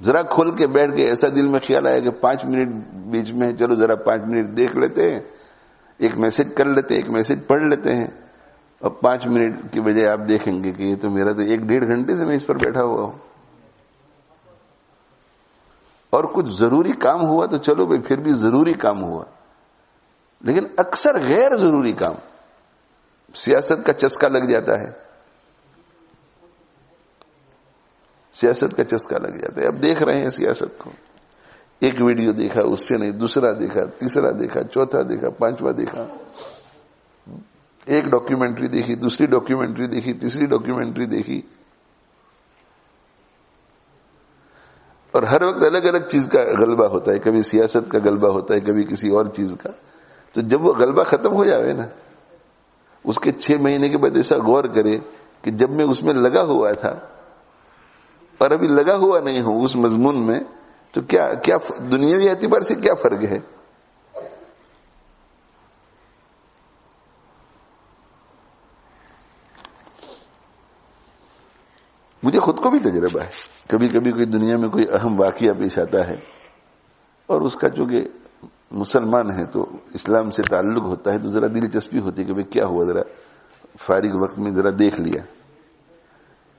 S1: ذرا کھول کے بیٹھ کے ایسا دل میں خیال آیا کہ 5 منٹ بیچ میں, چلو ذرا 5 منٹ دیکھ لیتے ہیں, ایک میسج کر لیتے ہیں, ایک میسج پڑھ لیتے ہیں, اور 5 منٹ کی بجائے آپ دیکھیں گے کہ یہ تو میرا تو 1-1.5 گھنٹے سے میں اس پر بیٹھا ہوا ہوں. اور کچھ ضروری کام ہوا تو چلو بھائی پھر بھی ضروری کام ہوا, لیکن اکثر غیر ضروری کام, سیاست کا چسکا لگ جاتا ہے, سیاست کا چسکا لگ جاتا ہے. اب دیکھ رہے ہیں سیاست کو, ایک ویڈیو دیکھا, اس سے نہیں دوسرا دیکھا, تیسرا دیکھا, چوتھا دیکھا, 5واں دیکھا, ایک ڈاکیومنٹری دیکھی, دوسری ڈاکیومنٹری دیکھی, تیسری ڈاکیومنٹری دیکھی, اور ہر وقت الگ الگ چیز کا غلبہ ہوتا ہے. کبھی سیاست کا غلبہ ہوتا ہے, کبھی کسی اور چیز کا. تو جب وہ غلبہ ختم ہو جاوے نا, اس کے 6 مہینے کے بعد ایسا غور کرے کہ جب میں اس میں لگا ہوا تھا اور ابھی لگا ہوا نہیں ہوں اس مضمون میں, تو کیا دنیاوی اعتبار سے کیا فرق ہے. مجھے خود کو بھی تجربہ ہے, کبھی کبھی کوئی دنیا میں کوئی اہم واقعہ پیش آتا ہے, اور اس کا چونکہ مسلمان ہے تو اسلام سے تعلق ہوتا ہے, تو ذرا دلچسپی ہوتی ہے کہ کیا ہوا, ذرا فارغ وقت میں ذرا دیکھ لیا.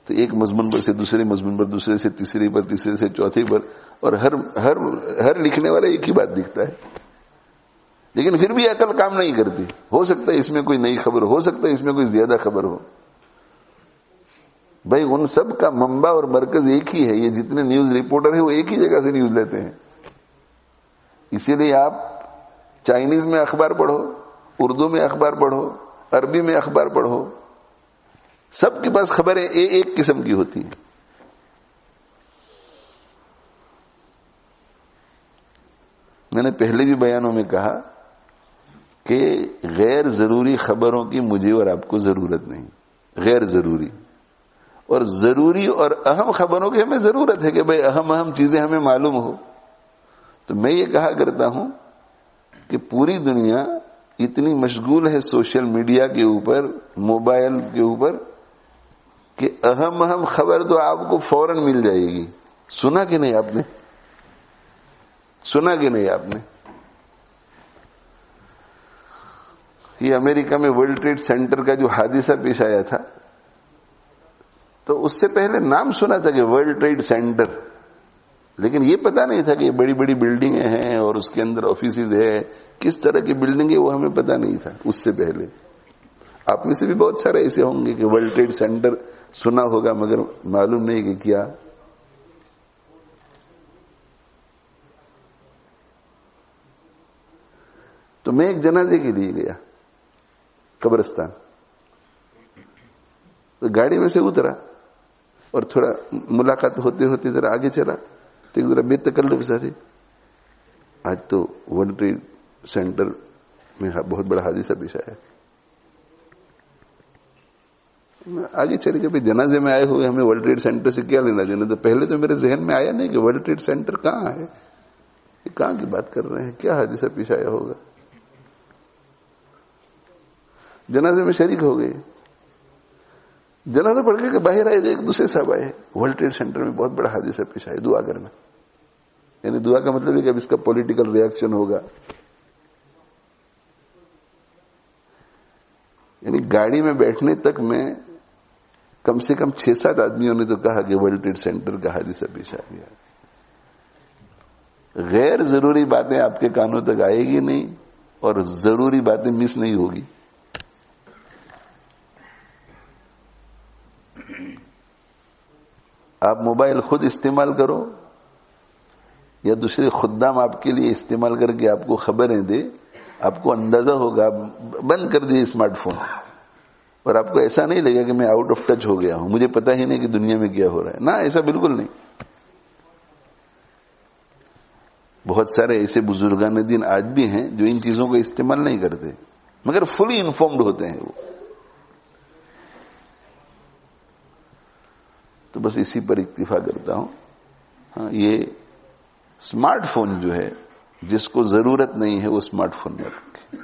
S1: تو ایک مضمون پر سے دوسرے مضمون پر, دوسرے سے تیسرے پر, تیسرے سے چوتھے پر, اور ہر لکھنے والا ایک ہی بات دکھتا ہے, لیکن پھر بھی عقل کام نہیں کرتی. ہو سکتا ہے اس میں کوئی نئی خبر, ہو سکتا ہے اس میں کوئی زیادہ خبر ہو. بھائی ان سب کا منبع اور مرکز ایک ہی ہے, یہ جتنے نیوز رپورٹر ہیں وہ ایک ہی جگہ سے نیوز لیتے ہیں. اسی لیے آپ چائنیز میں اخبار پڑھو, اردو میں اخبار پڑھو, عربی میں اخبار پڑھو, سب کے پاس خبریں ایک قسم کی ہوتی ہیں. میں نے پہلے بھی بیانوں میں کہا کہ غیر ضروری خبروں کی مجھے اور آپ کو ضرورت نہیں, غیر ضروری. اور ضروری اور اہم خبروں کی ہمیں ضرورت ہے کہ بھئی اہم چیزیں ہمیں معلوم ہو. تو میں یہ کہا کرتا ہوں کہ پوری دنیا اتنی مشغول ہے سوشل میڈیا کے اوپر, موبائل کے اوپر, کہ اہم خبر تو آپ کو فوراً مل جائے گی. سنا کہ نہیں آپ نے, سنا کہ نہیں آپ نے, یہ امریکہ میں ورلڈ ٹریڈ سینٹر کا جو حادثہ پیش آیا تھا, تو اس سے پہلے نام سنا تھا کہ ورلڈ ٹریڈ سینٹر, لیکن یہ پتا نہیں تھا کہ یہ بڑی بڑی بلڈنگیں ہیں اور اس کے اندر آفیسز ہے. کس طرح کی بلڈنگ ہے وہ ہمیں پتا نہیں تھا اس سے پہلے. آپ میں سے بھی بہت سارے ایسے ہوں گے کہ ورلڈ ٹریڈ سینٹر سنا ہوگا مگر معلوم نہیں کہ کیا. تو میں ایک جنازے کے لیے گیا قبرستان. تو گاڑی میں سے اترا اور تھوڑا ملاقات ہوتے ہوتے ذرا آگے چلا تو ایک ذرا بے تکلف سا تھی. آج تو ورلڈ ٹریڈ سینٹر میں بہت بڑا حادثہ پیش آیا. آگے چلے کہ جنازے میں آئے ہوئے ہمیں ورلڈ ٹریڈ سینٹر سے کیا لینا دینا. تو پہلے تو میرے ذہن میں آیا نہیں کہ ورلڈ ٹریڈ سینٹر کہاں ہے, یہ کہاں کی بات کر رہے ہیں, کیا حادثہ پیش آیا ہوگا. جنازے میں شریک ہو گئے. جنازہ پڑھ کے باہر آئے ایک دوسرے صاحب آئے, ورلڈ ٹریڈ سینٹر میں بہت بڑا حادثہ پیش آیا, دعا کرنا. یعنی دعا کا مطلب ہے کہ اب اس کا پولیٹیکل ری ایکشن ہوگا. یعنی گاڑی میں بیٹھنے تک میں کم سے کم 6-7 آدمیوں نے تو کہا کہ ورلڈ ٹریڈ سینٹر کا حادثہ پیش آ گیا. غیر ضروری باتیں آپ کے کانوں تک آئے گی نہیں اور ضروری باتیں مس نہیں ہوگی. آپ موبائل خود استعمال کرو یا دوسرے خدام آپ کے لیے استعمال کر کے آپ کو خبریں دے, آپ کو اندازہ ہوگا. بند کر دیے اسمارٹ فون اور آپ کو ایسا نہیں لگے کہ میں آؤٹ آف ٹچ ہو گیا ہوں, مجھے پتا ہی نہیں کہ دنیا میں کیا ہو رہا ہے. نہ, ایسا بالکل نہیں. بہت سارے ایسے بزرگان دین آج بھی ہیں جو ان چیزوں کو استعمال نہیں کرتے مگر فلی انفارمڈ ہوتے ہیں وہ. تو بس اسی پر اکتفا کرتا ہوں. ہاں, یہ اسمارٹ فون جو ہے جس کو ضرورت نہیں ہے وہ اسمارٹ فون میں رکھے.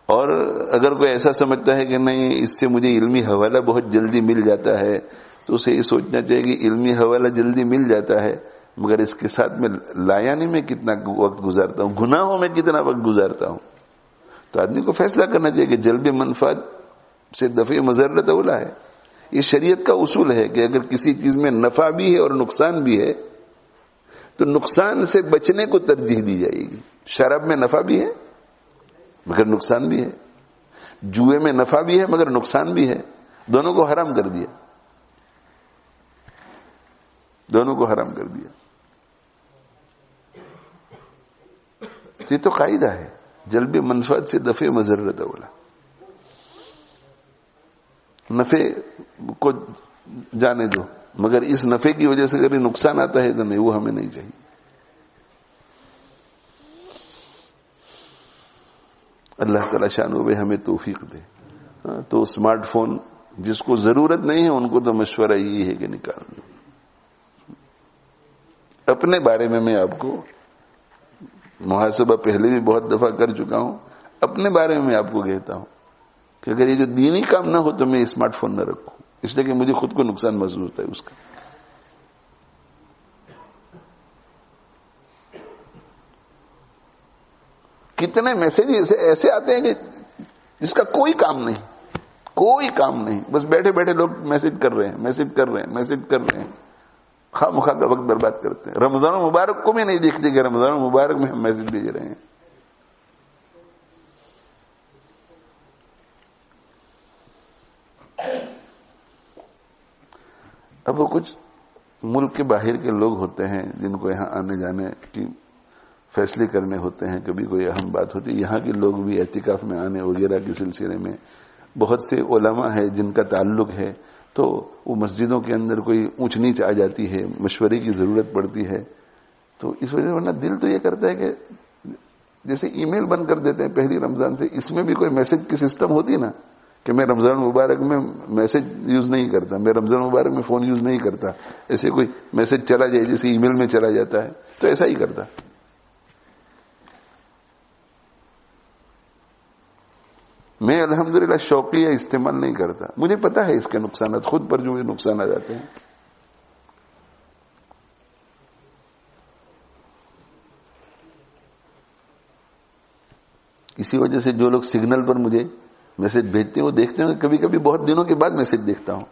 S1: اور اگر کوئی ایسا سمجھتا ہے کہ نہیں اس سے مجھے علمی حوالہ بہت جلدی مل جاتا ہے تو اسے یہ سوچنا چاہیے کہ علمی حوالہ جلدی مل جاتا ہے مگر اس کے ساتھ میں لایانی میں کتنا وقت گزارتا ہوں, گناہوں میں کتنا وقت گزارتا ہوں. تو آدمی کو فیصلہ کرنا چاہیے کہ جلب منفعت سے دفع مضرت اولا ہے. یہ شریعت کا اصول ہے کہ اگر کسی چیز میں نفع بھی ہے اور نقصان بھی ہے تو نقصان سے بچنے کو ترجیح دی جائے گی. شراب میں نفع بھی ہے مگر نقصان بھی ہے, جوئے میں نفع بھی ہے مگر نقصان بھی ہے, دونوں کو حرام کر دیا, دونوں کو حرام کر دیا. یہ تو قاعدہ ہے, جلب منفعت سے دفع مضرت اولا. نفع کو جانے دو مگر اس نفع کی وجہ سے اگر نقصان آتا ہے تو نہیں, وہ ہمیں نہیں چاہیے. اللہ تعالی شان و بے ہمیں توفیق دے. تو اسمارٹ فون جس کو ضرورت نہیں ہے ان کو تو مشورہ یہی ہے کہ نکال دو. اپنے بارے میں آپ کو محاسبہ پہلے بھی بہت دفعہ کر چکا ہوں, اپنے بارے میں آپ کو کہتا ہوں کہ اگر یہ جو دینی کام نہ ہو تو میں اسمارٹ فون نہ رکھوں, اس لیے کہ مجھے خود کو نقصان محسوس ہوتا ہے اس کا. کتنے میسج ایسے آتے ہیں کہ جس کا کوئی کام نہیں, کوئی کام نہیں, بس بیٹھے بیٹھے لوگ میسج کر رہے ہیں, خواہ مخواہ کا وقت برباد کرتے ہیں. رمضان مبارک کو بھی نہیں دیکھتے کہ رمضان مبارک میں ہم میسج بھیج رہے ہیں. اب وہ کچھ ملک کے باہر کے لوگ ہوتے ہیں جن کو یہاں آنے جانے کی فیصلے کرنے ہوتے ہیں, کبھی کوئی اہم بات ہوتی ہے, یہاں کے لوگ بھی اعتکاف میں آنے وغیرہ کے سلسلے میں بہت سے علماء ہیں جن کا تعلق ہے, تو وہ مسجدوں کے اندر کوئی اونچ نیچ آ جاتی ہے, مشورے کی ضرورت پڑتی ہے. تو اس وجہ سے ورنہ دل تو یہ کرتا ہے کہ جیسے ای میل بند کر دیتے ہیں پہلی رمضان سے, اس میں بھی کوئی میسج کی سسٹم ہوتی نا کہ میں رمضان مبارک میں میسج یوز نہیں کرتا, میں رمضان مبارک میں فون یوز نہیں کرتا, ایسے کوئی میسج چلا جائے جیسے ای میل میں چلا جاتا ہے تو ایسا ہی کرتا. میں الحمدللہ شوقیہ استعمال نہیں کرتا, مجھے پتا ہے اس کے نقصانات, خود پر جو نقصان آ جاتے ہیں. اسی وجہ سے جو لوگ سگنل پر مجھے میسج بھیجتے ہیں وہ دیکھتے ہیں, کبھی کبھی بہت دنوں کے بعد میسج دیکھتا ہوں.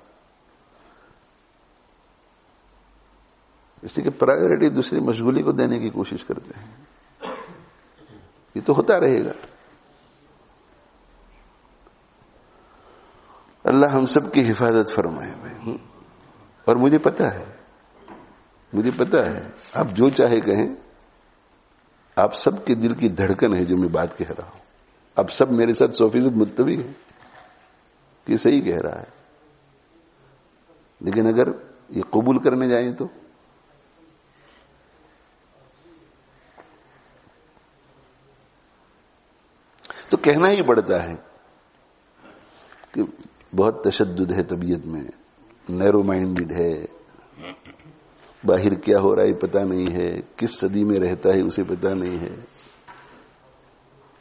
S1: اسی کہ پرائیورٹی دوسری مشغولی کو دینے کی کوشش کرتے ہیں. یہ تو ہوتا رہے گا. اللہ ہم سب کی حفاظت فرمائے بھائی. اور مجھے پتا ہے آپ جو چاہے کہیں، آپ سب کے دل کی دھڑکن ہے جو میں بات کہہ رہا ہوں. آپ سب میرے ساتھ 100% متفق ہیں کہ صحیح کہہ رہا ہے. لیکن اگر یہ قبول کرنے جائیں تو کہنا ہی پڑتا ہے کہ بہت تشدد ہے طبیعت میں، نیرو مائنڈڈ ہے، باہر کیا ہو رہا ہے پتہ نہیں ہے، کس صدی میں رہتا ہے اسے پتہ نہیں ہے.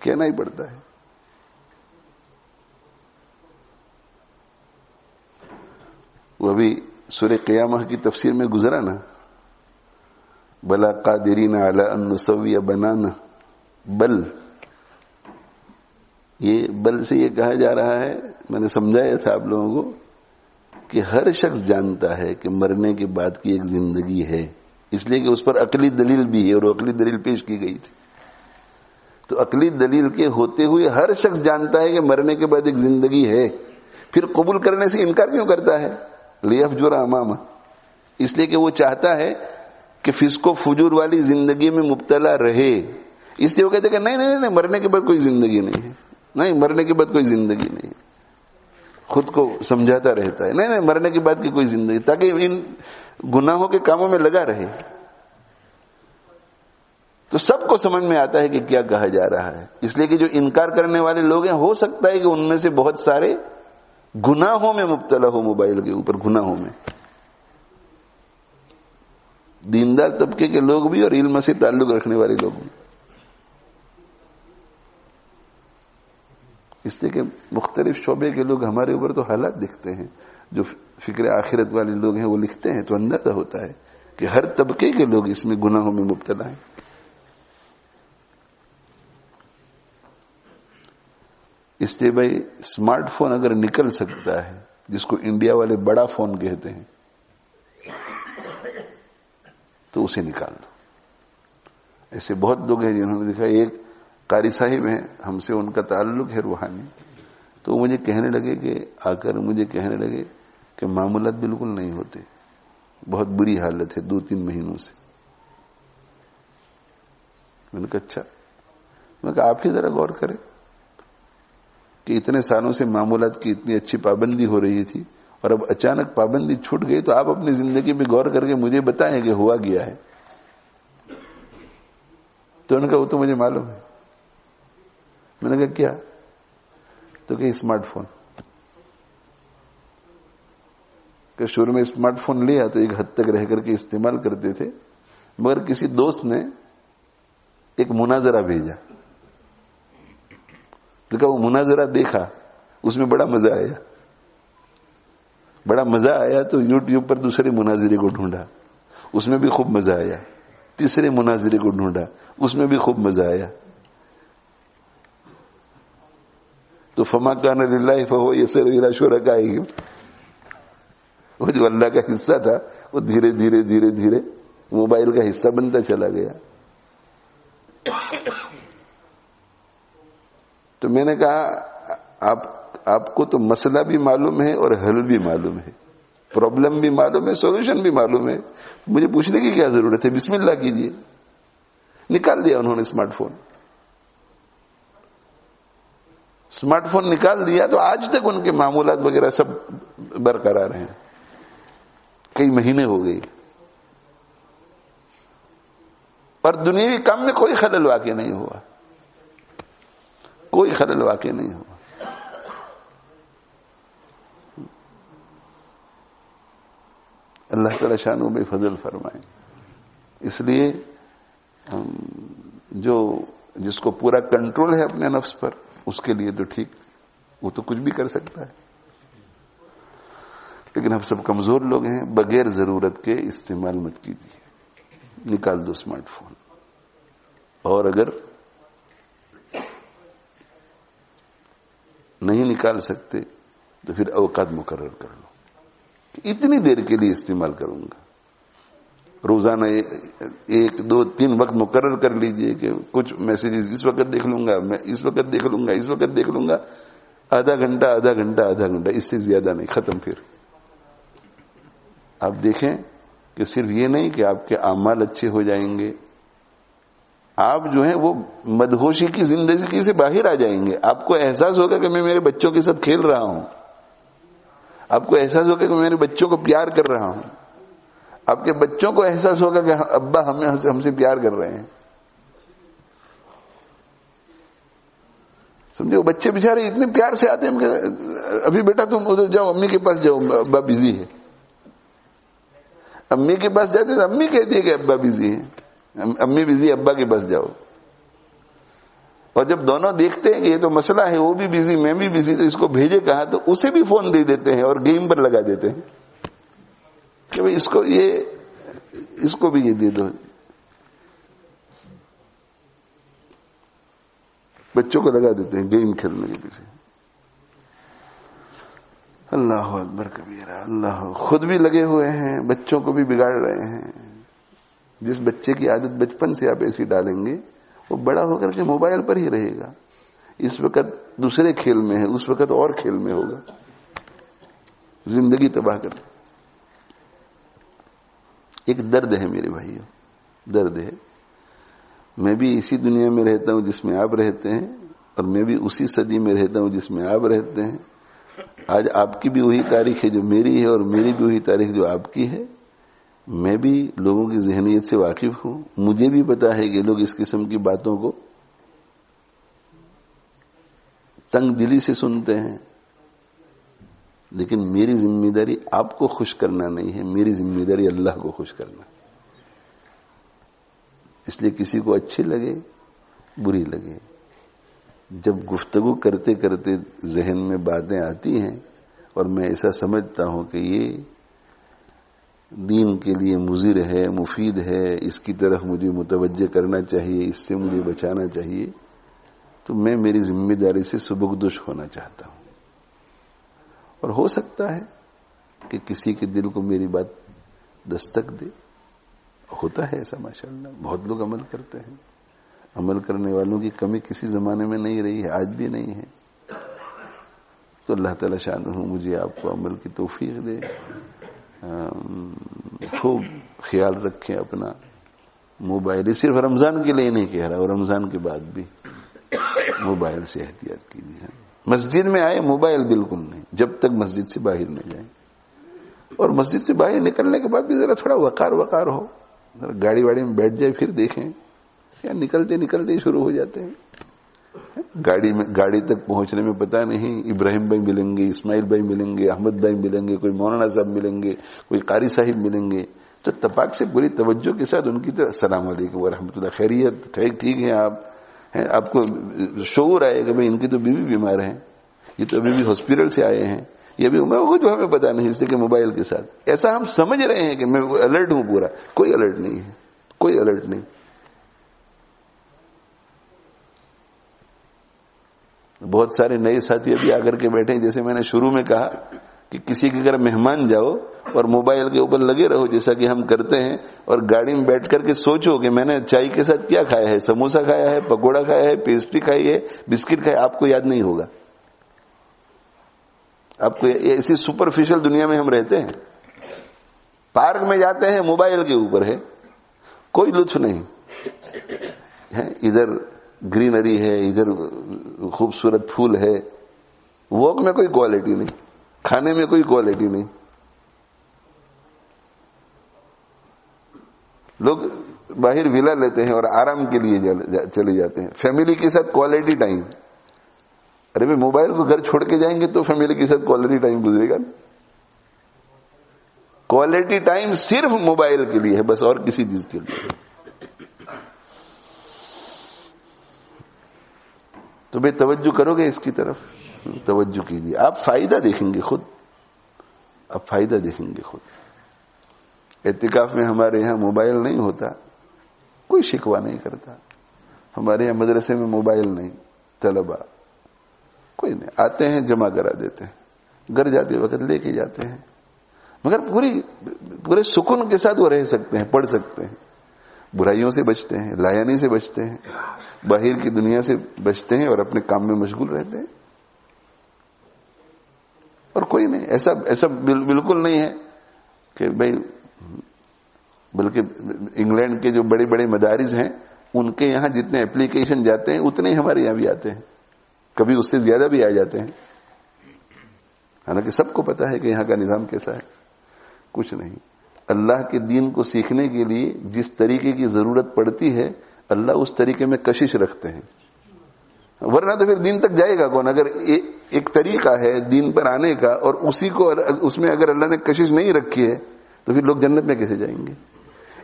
S1: کہنا ہی پڑتا ہے. وہ ابھی سورہ قیامہ کی تفسیر میں گزرا نا، بلا قادرین علی ان نسوی بنانا. بل، یہ بل سے یہ کہا جا رہا ہے، میں نے سمجھایا تھا آپ لوگوں کو کہ ہر شخص جانتا ہے کہ مرنے کے بعد کی ایک زندگی ہے، اس لیے کہ اس پر عقلی دلیل بھی ہے، اور عقلی دلیل پیش کی گئی تھی. تو عقلی دلیل کے ہوتے ہوئے ہر شخص جانتا ہے کہ مرنے کے بعد ایک زندگی ہے، پھر قبول کرنے سے انکار کیوں کرتا ہے؟ لیفجر امامہ، اس لیے کہ وہ چاہتا ہے کہ فسق و فجور والی زندگی میں مبتلا رہے. اس لیے وہ کہتے کہ نہیں مرنے کے بعد کوئی زندگی نہیں ہے، نہیں مرنے کے بعد کوئی زندگی نہیں ہے. خود کو سمجھاتا رہتا ہے نہیں مرنے کے بعد کی کوئی زندگی، تاکہ ان گناہوں کے کاموں میں لگا رہے. تو سب کو سمجھ میں آتا ہے کہ کیا کہا جا رہا ہے. اس لیے کہ جو انکار کرنے والے لوگ ہیں، ہو سکتا ہے کہ ان میں سے بہت سارے گناہوں میں مبتلا ہو، موبائل کے اوپر گناہوں میں. دیندار طبقے کے لوگ بھی اور علم سے تعلق رکھنے والے لوگ بھی. اس لیے کہ مختلف شعبے کے لوگ ہمارے اوپر تو حالات دکھتے ہیں. جو فکر آخرت والے لوگ ہیں وہ لکھتے ہیں تو اندازہ ہوتا ہے کہ ہر طبقے کے لوگ اس میں گناہوں میں مبتلا ہیں. اس لیے بھائی اسمارٹ فون اگر نکل سکتا ہے، جس کو انڈیا والے بڑا فون کہتے ہیں، تو اسے نکال دو. ایسے بہت لوگ ہیں جنہوں نے دیکھا. ایک قاری صاحب ہیں، ہم سے ان کا تعلق ہے روحانی، تو وہ مجھے کہنے لگے کہ معاملات بالکل نہیں ہوتے، بہت بری حالت ہے 2-3 مہینوں سے. میں نے کہا اچھا. میں نے کہا آپ ہی ذرا غور کریں کہ اتنے سالوں سے معمولات کی اتنی اچھی پابندی ہو رہی تھی، اور اب اچانک پابندی چھوٹ گئی، تو آپ اپنی زندگی پہ غور کر کے مجھے بتائیں کہ ہوا گیا ہے. تو انہوں نے کہا وہ تو مجھے معلوم ہے. میں نے کہا کیا؟ تو کہ اسمارٹ فون. کہ شروع میں اسمارٹ فون لیا تو ایک حد تک رہ کر کے استعمال کرتے تھے، مگر کسی دوست نے ایک مناظرہ بھیجا، تو کہا وہ مناظرہ دیکھا، اس میں بڑا مزہ آیا. تو یوٹیوب پر دوسرے مناظرے کو ڈھونڈا، اس میں بھی خوب مزہ آیا. تیسرے مناظرے کو ڈھونڈا، اس میں بھی خوب مزہ آیا. تو فما کان للہ فہو یسر الی شرکائہ، وہ جو اللہ کا حصہ تھا وہ دھیرے دھیرے موبائل کا حصہ بنتا چلا گیا. تو میں نے کہا آپ کو تو مسئلہ بھی معلوم ہے اور حل بھی معلوم ہے، پرابلم بھی معلوم ہے، سولوشن بھی معلوم ہے، مجھے پوچھنے کی کیا ضرورت ہے؟ بسم اللہ کیجئے. نکال دیا انہوں نے اسمارٹ فون نکال دیا. تو آج تک ان کے معمولات وغیرہ سب برقرار ہیں. کئی مہینے ہو گئے اور دنیاوی کام میں کوئی خلل واقع نہیں ہوا. اللہ تعالی شانوں میں فضل فرمائیں. اس لیے جس کو پورا کنٹرول ہے اپنے نفس پر، اس کے لیے تو ٹھیک، وہ تو کچھ بھی کر سکتا ہے. لیکن ہم سب کمزور لوگ ہیں، بغیر ضرورت کے استعمال مت کیجیے. نکال دو اسمارٹ فون. اور اگر نہیں نکال سکتے تو پھر اوقات مقرر کر لو. اتنی دیر کے لیے استعمال کروں گا. روزانہ 1 2 3 وقت مقرر کر لیجئے کہ کچھ میسیجز اس وقت دیکھ لوں گا، میں اس وقت دیکھ لوں گا. آدھا گھنٹہ اس سے زیادہ نہیں، ختم. پھر آپ دیکھیں کہ صرف یہ نہیں کہ آپ کے اعمال اچھے ہو جائیں گے، آپ جو ہیں وہ مدہوشی کی زندگی سے باہر آ جائیں گے. آپ کو احساس ہوگا کہ میں میرے بچوں کے ساتھ کھیل رہا ہوں، آپ کو احساس ہوگا کہ میں میرے بچوں کو پیار کر رہا ہوں، آپ کے بچوں کو احساس ہوگا کہ ابا ہم سے پیار کر رہے ہیں. سمجھے؟ وہ بچے بےچارے اتنے پیار سے آتے ہیں کہ ابھی بیٹا تم ادھر جاؤ، امی کے پاس جاؤ، ابا بزی ہے. امی کے پاس جاتے تو امی کہتی ہے کہ ابا بزی ہے، امی بزی، ابا کے پاس جاؤ. اور جب دونوں دیکھتے ہیں کہ یہ تو مسئلہ ہے، وہ بھی بزی میں بھی بزی، تو اس کو بھیجے کہاں، تو اسے بھی فون دے دیتے ہیں اور گیم پر لگا دیتے ہیں کہ بھئی اس کو بھی یہ دے دو. بچوں کو لگا دیتے ہیں گیم کھیلنے کے پیچھے. اللہ اکبر کبیرہ. اللہ، خود بھی لگے ہوئے ہیں، بچوں کو بھی بگاڑ رہے ہیں. جس بچے کی عادت بچپن سے آپ ایسی ڈالیں گے وہ بڑا ہو کر کے موبائل پر ہی رہے گا. اس وقت دوسرے کھیل میں ہے، اس وقت اور کھیل میں ہوگا، زندگی تباہ کر. ایک درد ہے میرے بھائیوں، درد ہے. میں بھی اسی دنیا میں رہتا ہوں جس میں آپ رہتے ہیں، اور میں بھی اسی صدی میں رہتا ہوں جس میں آپ رہتے ہیں. آج آپ کی بھی وہی تاریخ ہے جو میری ہے، اور میری بھی وہی تاریخ جو آپ کی ہے. میں بھی لوگوں کی ذہنیت سے واقف ہوں. مجھے بھی پتا ہے کہ لوگ اس قسم کی باتوں کو تنگ دلی سے سنتے ہیں، لیکن میری ذمہ داری آپ کو خوش کرنا نہیں ہے، میری ذمہ داری اللہ کو خوش کرنا. اس لیے کسی کو اچھی لگے بری لگے، جب گفتگو کرتے کرتے ذہن میں باتیں آتی ہیں اور میں ایسا سمجھتا ہوں کہ یہ دین کے لیے مضر ہے، مفید ہے، اس کی طرف مجھے متوجہ کرنا چاہیے، اس سے مجھے بچانا چاہیے، تو میں میری ذمہ داری سے سبکدوش ہونا چاہتا ہوں. اور ہو سکتا ہے کہ کسی کے دل کو میری بات دستک دے. ہوتا ہے ایسا، ماشاءاللہ بہت لوگ عمل کرتے ہیں. عمل کرنے والوں کی کمی کسی زمانے میں نہیں رہی ہے، آج بھی نہیں ہے. تو اللہ تعالی شانہ مجھے آپ کو عمل کی توفیق دے. خوب خیال رکھیں اپنا. موبائل صرف رمضان کے لیے نہیں کہہ رہا، اور رمضان کے بعد بھی موبائل سے احتیاط کیجیے. مسجد میں آئے موبائل بالکل نہیں، جب تک مسجد سے باہر نہ جائیں. اور مسجد سے باہر نکلنے کے بعد بھی ذرا تھوڑا وقار ہو. گاڑی واڑی میں بیٹھ جائے پھر دیکھیں، یا نکلتے ہی شروع ہو جاتے ہیں. گاڑی تک پہنچنے میں پتہ نہیں ابراہیم بھائی ملیں گے، اسماعیل بھائی ملیں گے، احمد بھائی ملیں گے، کوئی مولانا صاحب ملیں گے، کوئی قاری صاحب ملیں گے. تو تپاک سے پوری توجہ کے ساتھ ان کی طرف السلام علیکم ورحمۃ اللہ، خیریت، ٹھیک ہیں آپ کو شعور آئے کہ بھائی ان کی تو بیوی بیمار ہیں، یہ تو ابھی بھی ہاسپٹل سے آئے ہیں، یہ بھی جو ہمیں پتا نہیں، اس لیے کہ موبائل کے ساتھ ایسا ہم سمجھ رہے ہیں کہ میں الرٹ ہوں پورا. کوئی الرٹ نہیں ہے، کوئی الرٹ نہیں. بہت سارے نئے ساتھی ابھی آ کر کے بیٹھے ہیں. جیسے میں نے شروع میں کہا کہ کسی کے گھر مہمان جاؤ اور موبائل کے اوپر لگے رہو جیسا کہ ہم کرتے ہیں، اور گاڑی میں بیٹھ کر کے سوچو کہ میں نے چائے کے ساتھ کیا کھایا ہے، سموسا کھایا ہے، پکوڑا کھایا ہے، پیسٹری کھائی ہے، بسکٹ کھایا. آپ کو یاد نہیں ہوگا. آپ کو ایسی سپرفیشل دنیا میں ہم رہتے ہیں. پارک میں جاتے ہیں، موبائل کے اوپر ہے، کوئی لطف نہیں ہے. ادھر گرینری ہے، ادھر خوبصورت پھول ہے، واک میں کوئی کوالٹی نہیں، کھانے میں کوئی کوالٹی نہیں. لوگ باہر ویلا لیتے ہیں اور آرام کے لیے چلے جاتے ہیں. فیملی کے ساتھ کوالٹی ٹائم. ارے بھائی موبائل کو گھر چھوڑ کے جائیں گے تو فیملی کے ساتھ کوالٹی ٹائم گزرے گا. کوالٹی ٹائم صرف موبائل کے لیے ہے بس، اور کسی چیز کے لیے. تو بھائی توجہ کرو گے اس کی طرف، توجہ کیجیے. آپ فائدہ دیکھیں گے خود، آپ فائدہ دیکھیں گے خود. اعتکاف میں ہمارے یہاں موبائل نہیں ہوتا، کوئی شکوہ نہیں کرتا. ہمارے یہاں مدرسے میں موبائل نہیں، طلبہ کوئی نہیں، آتے ہیں جمع کرا دیتے ہیں، گھر جاتے وقت لے کے جاتے ہیں. مگر پورے سکون کے ساتھ وہ رہ سکتے ہیں، پڑھ سکتے ہیں، برائیوں سے بچتے ہیں، لایانی سے بچتے ہیں، باہر کی دنیا سے بچتے ہیں اور اپنے کام میں مشغول رہتے ہیں. اور کوئی نہیں. ایسا بالکل نہیں ہے کہ بھائی, بلکہ انگلینڈ کے جو بڑے بڑے مدارس ہیں ان کے یہاں جتنے اپلیکیشن جاتے ہیں اتنے ہی ہمارے یہاں بھی آتے ہیں, کبھی اس سے زیادہ بھی آ جاتے ہیں. حالانکہ سب کو پتا ہے کہ یہاں کا نظام کیسا ہے. کچھ نہیں. اللہ کے دین کو سیکھنے کے لیے جس طریقے کی ضرورت پڑتی ہے اللہ اس طریقے میں کشش رکھتے ہیں, ورنہ تو پھر دین تک جائے گا کون؟ اگر ایک طریقہ ہے دین پر آنے کا اور اسی کو اس میں اگر اللہ نے کشش نہیں رکھی ہے تو پھر لوگ جنت میں کیسے جائیں گے؟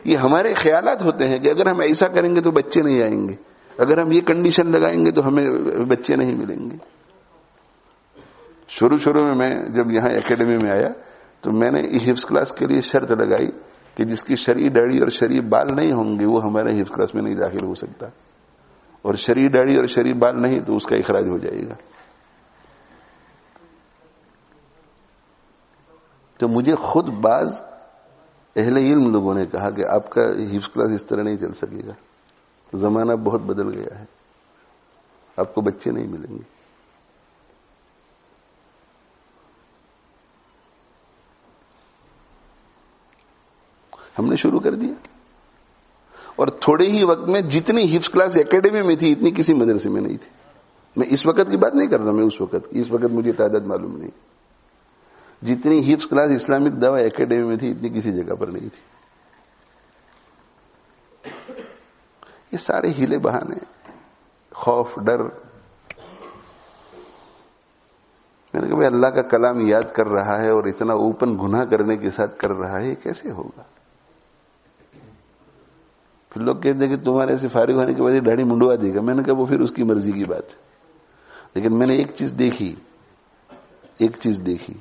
S1: یہ ہمارے خیالات ہوتے ہیں کہ اگر ہم ایسا کریں گے تو بچے نہیں آئیں گے, اگر ہم یہ کنڈیشن لگائیں گے تو ہمیں بچے نہیں ملیں گے. شروع میں جب یہاں اکیڈمی میں آیا تو میں نے حفظ کلاس کے لیے شرط لگائی کہ جس کی شرعی داڑھی اور شرعی بال نہیں ہوں گے وہ ہمارے حفظ کلاس میں نہیں داخل ہو سکتا, اور شرعی داڑھی اور شرعی بال نہیں تو اس کا اخراج ہو جائے گا. تو مجھے خود بعض اہل علم لوگوں نے کہا کہ آپ کا حفظ کلاس اس طرح نہیں چل سکے گا, زمانہ بہت بدل گیا ہے, آپ کو بچے نہیں ملیں گے. ہم نے شروع کر دیا, اور تھوڑے ہی وقت میں جتنی حفظ کلاس اکیڈمی میں تھی اتنی کسی مدرسے میں نہیں تھی. میں اس وقت کی بات نہیں کر رہا, میں اس وقت کی, اس وقت مجھے تعداد معلوم نہیں. جتنی حفظ کلاس اسلامک دعوی اکیڈمی میں تھی اتنی کسی جگہ پر نہیں تھی. یہ سارے ہیلے بہانے, خوف, ڈر. میں نے کہا بھائی اللہ کا کلام یاد کر رہا ہے اور اتنا اوپن گناہ کرنے کے ساتھ کر رہا ہے, یہ کیسے ہوگا؟ پھر لوگ کہتے ہیں کہ تمہارے سے فارغ ہونے کے بعد داڑھی منڈوا دے گا. میں نے کہا وہ پھر اس کی مرضی کی بات ہے, لیکن میں نے ایک چیز دیکھی,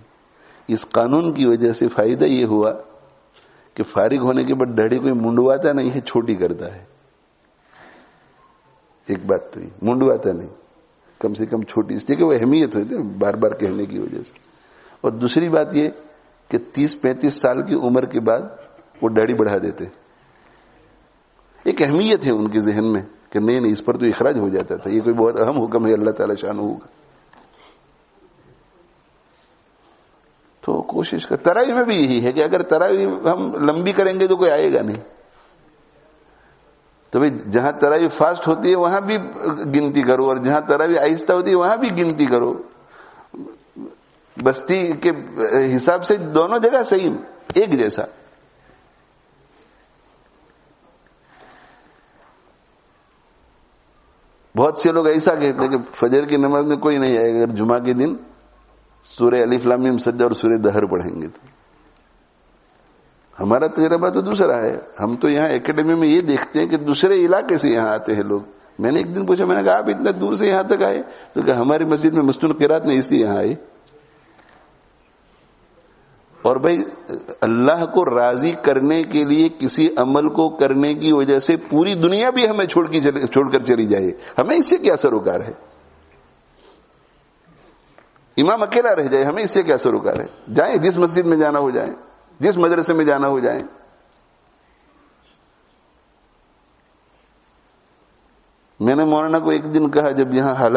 S1: اس قانون کی وجہ سے فائدہ یہ ہوا کہ فارغ ہونے کے بعد داڑھی کوئی منڈواتا نہیں ہے, چھوٹی کرتا ہے. ایک بات تو یہ, منڈواتا نہیں, کم سے کم چھوٹی, اس لیے کہ وہ اہمیت ہوتی ہے بار بار کہنے کی وجہ سے. اور دوسری بات یہ کہ 30-35 سال کی عمر کے بعد وہ داڑھی بڑھا دیتے. ایک اہمیت ہے ان کے ذہن میں کہ نہیں اس پر تو اخراج ہو جاتا تھا, یہ کوئی بہت اہم حکم ہے اللہ تعالی شان ہوگا. تو کوشش کر. تراویح میں بھی یہی ہے کہ اگر تراویح ہم لمبی کریں گے تو کوئی آئے گا نہیں, تو بھائی جہاں تراویح فاسٹ ہوتی ہے وہاں بھی گنتی کرو, اور جہاں تراویح آہستہ ہوتی ہے وہاں بھی گنتی کرو. بستی کے حساب سے دونوں جگہ صحیح, ایک جیسا. بہت سے لوگ ایسا کہتے ہیں کہ فجر کی نماز میں کوئی نہیں آئے گا اگر جمعہ کے دن سورہ الف لام میم سجدہ اور سورہ دہر پڑھیں گے تو. ہمارا تجربہ تو دوسرا ہے. ہم تو یہاں اکیڈمی میں یہ دیکھتے ہیں کہ دوسرے علاقے سے یہاں آتے ہیں لوگ. میں نے ایک دن پوچھا, میں نے کہا آپ اتنا دور سے یہاں تک آئے؟ تو کہ ہماری مسجد میں مستن قرات نہیں, اس لیے یہاں آئے. اور بھائی اللہ کو راضی کرنے کے لیے کسی عمل کو کرنے کی وجہ سے پوری دنیا بھی ہمیں چھوڑ کر چلی جائے, ہمیں اس سے کیا سروکار ہے؟ امام اکیلا رہ جائے, ہمیں اس سے کیا سروکار ہے؟ جائیں, جس مسجد میں جانا ہو جائیں, جس مدرسے میں جانا ہو جائیں. میں نے مولانا کو ایک دن کہا, جب یہاں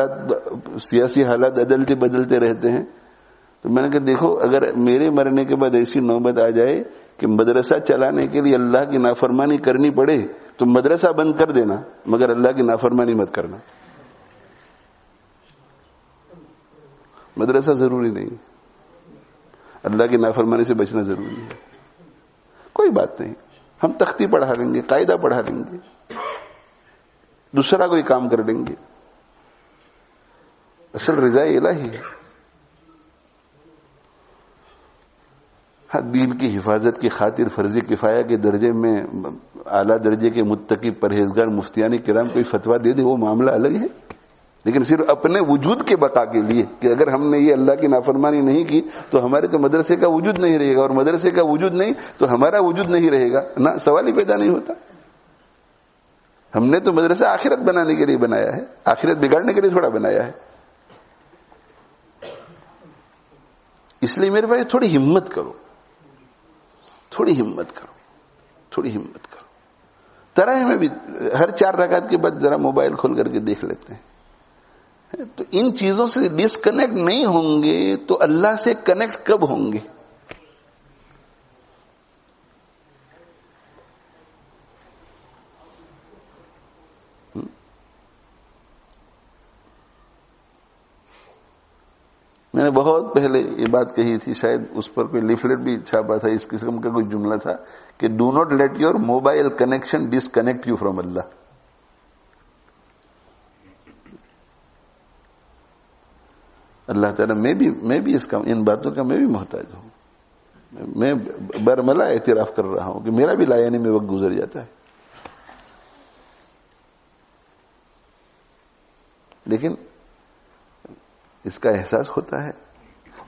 S1: سیاسی حالات بدلتے رہتے ہیں, تو میں نے کہا دیکھو اگر میرے مرنے کے بعد ایسی نوبت آ جائے کہ مدرسہ چلانے کے لیے اللہ کی نافرمانی کرنی پڑے تو مدرسہ بند کر دینا, مگر اللہ کی نافرمانی مت کرنا. مدرسہ ضروری نہیں, اللہ کی نافرمانی سے بچنا ضروری ہے. کوئی بات نہیں, ہم تختی پڑھا لیں گے, قاعدہ پڑھا لیں گے, دوسرا کوئی کام کر لیں گے. اصل رضا الہی ہے. دین کی حفاظت کی خاطر فرض کفایہ کے درجے میں اعلیٰ درجے کے متقی پرہیزگار مفتیان کرام کوئی فتویٰ دے دے وہ معاملہ الگ ہے, لیکن صرف اپنے وجود کے بقا کے لیے کہ اگر ہم نے یہ اللہ کی نافرمانی نہیں کی تو ہمارے تو مدرسے کا وجود نہیں رہے گا, اور مدرسے کا وجود نہیں تو ہمارا وجود نہیں رہے گا, نہ سوال ہی پیدا نہیں ہوتا. ہم نے تو مدرسہ آخرت بنانے کے لیے بنایا ہے, آخرت بگاڑنے کے لیے تھوڑا بنایا ہے. اس لیے میرے بھائی تھوڑی ہمت کرو, تھوڑی ہمت کرو. تراویح میں بھی ہر 4 رکعت کے بعد ذرا موبائل کھول کر کے دیکھ لیتے ہیں, تو ان چیزوں سے ڈسکنیکٹ نہیں ہوں گے تو اللہ سے کنیکٹ کب ہوں گے؟ میں نے بہت پہلے یہ بات کہی تھی، شاید اس پر کوئی لیفلیٹ بھی چھاپا تھا، اس قسم کا کوئی جملہ تھا کہ do not let your mobile connection disconnect you from Allah. اللہ تعالیٰ میں بھی اس کا، ان باتوں کا میں بھی محتاج ہوں. میں برملا اعتراف کر رہا ہوں کہ میرا بھی لایانی میں وقت گزر جاتا ہے، لیکن اس کا احساس ہوتا ہے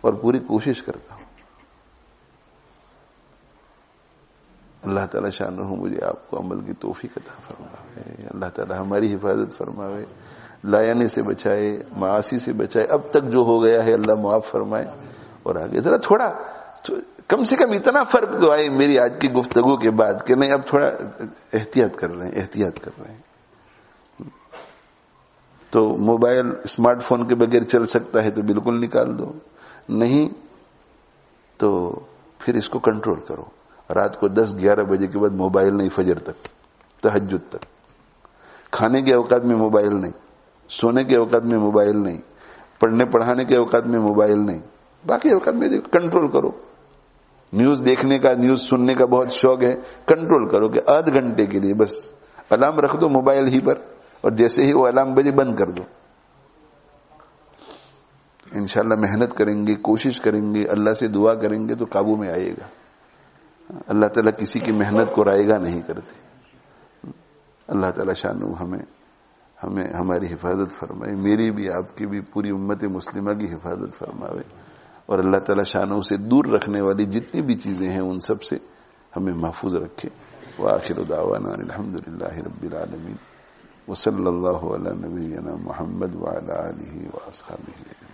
S1: اور پوری کوشش کرتا ہوں. اللہ تعالیٰ شانہ مجھے آپ کو عمل کی توفیق عطا فرمائے. اللہ تعالیٰ ہماری حفاظت فرمائے، لایانی سے بچائے، معاصی سے بچائے. اب تک جو ہو گیا ہے اللہ معاف فرمائے، اور آگے ذرا تھوڑا کم سے کم اتنا فرق تو آئے میری آج کی گفتگو کے بعد کہ نہیں اب تھوڑا احتیاط کر رہے ہیں. تو موبائل اسمارٹ فون کے بغیر چل سکتا ہے تو بالکل نکال دو، نہیں تو پھر اس کو کنٹرول کرو. رات کو 10-11 بجے کے بعد موبائل نہیں، فجر تک، تہجد تک. کھانے کے اوقات میں موبائل نہیں، سونے کے اوقات میں موبائل نہیں، پڑھنے پڑھانے کے اوقات میں موبائل نہیں، باقی اوقات میں کنٹرول کرو. نیوز دیکھنے کا، نیوز سننے کا بہت شوق ہے، کنٹرول کرو کہ آدھ گھنٹے کے لیے بس الارم رکھ دو موبائل ہی پر، اور جیسے ہی وہ الارم بجے بند کر دو. انشاءاللہ محنت کریں گے، کوشش کریں گے، اللہ سے دعا کریں گے تو قابو میں آئے گا. اللہ تعالیٰ کسی کی محنت کو رائے گا نہیں کرتے. اللہ تعالیٰ شانو ہمیں ہماری حفاظت فرمائے، میری بھی، آپ کی بھی، پوری امت مسلمہ کی حفاظت فرمائے، اور اللہ تعالیٰ شانو سے دور رکھنے والی جتنی بھی چیزیں ہیں ان سب سے ہمیں محفوظ رکھے. وآخر دعوانا الحمدللہ رب العالمین، وصلی اللہ علی نبینا محمد وعلی آلہ واصحابہ.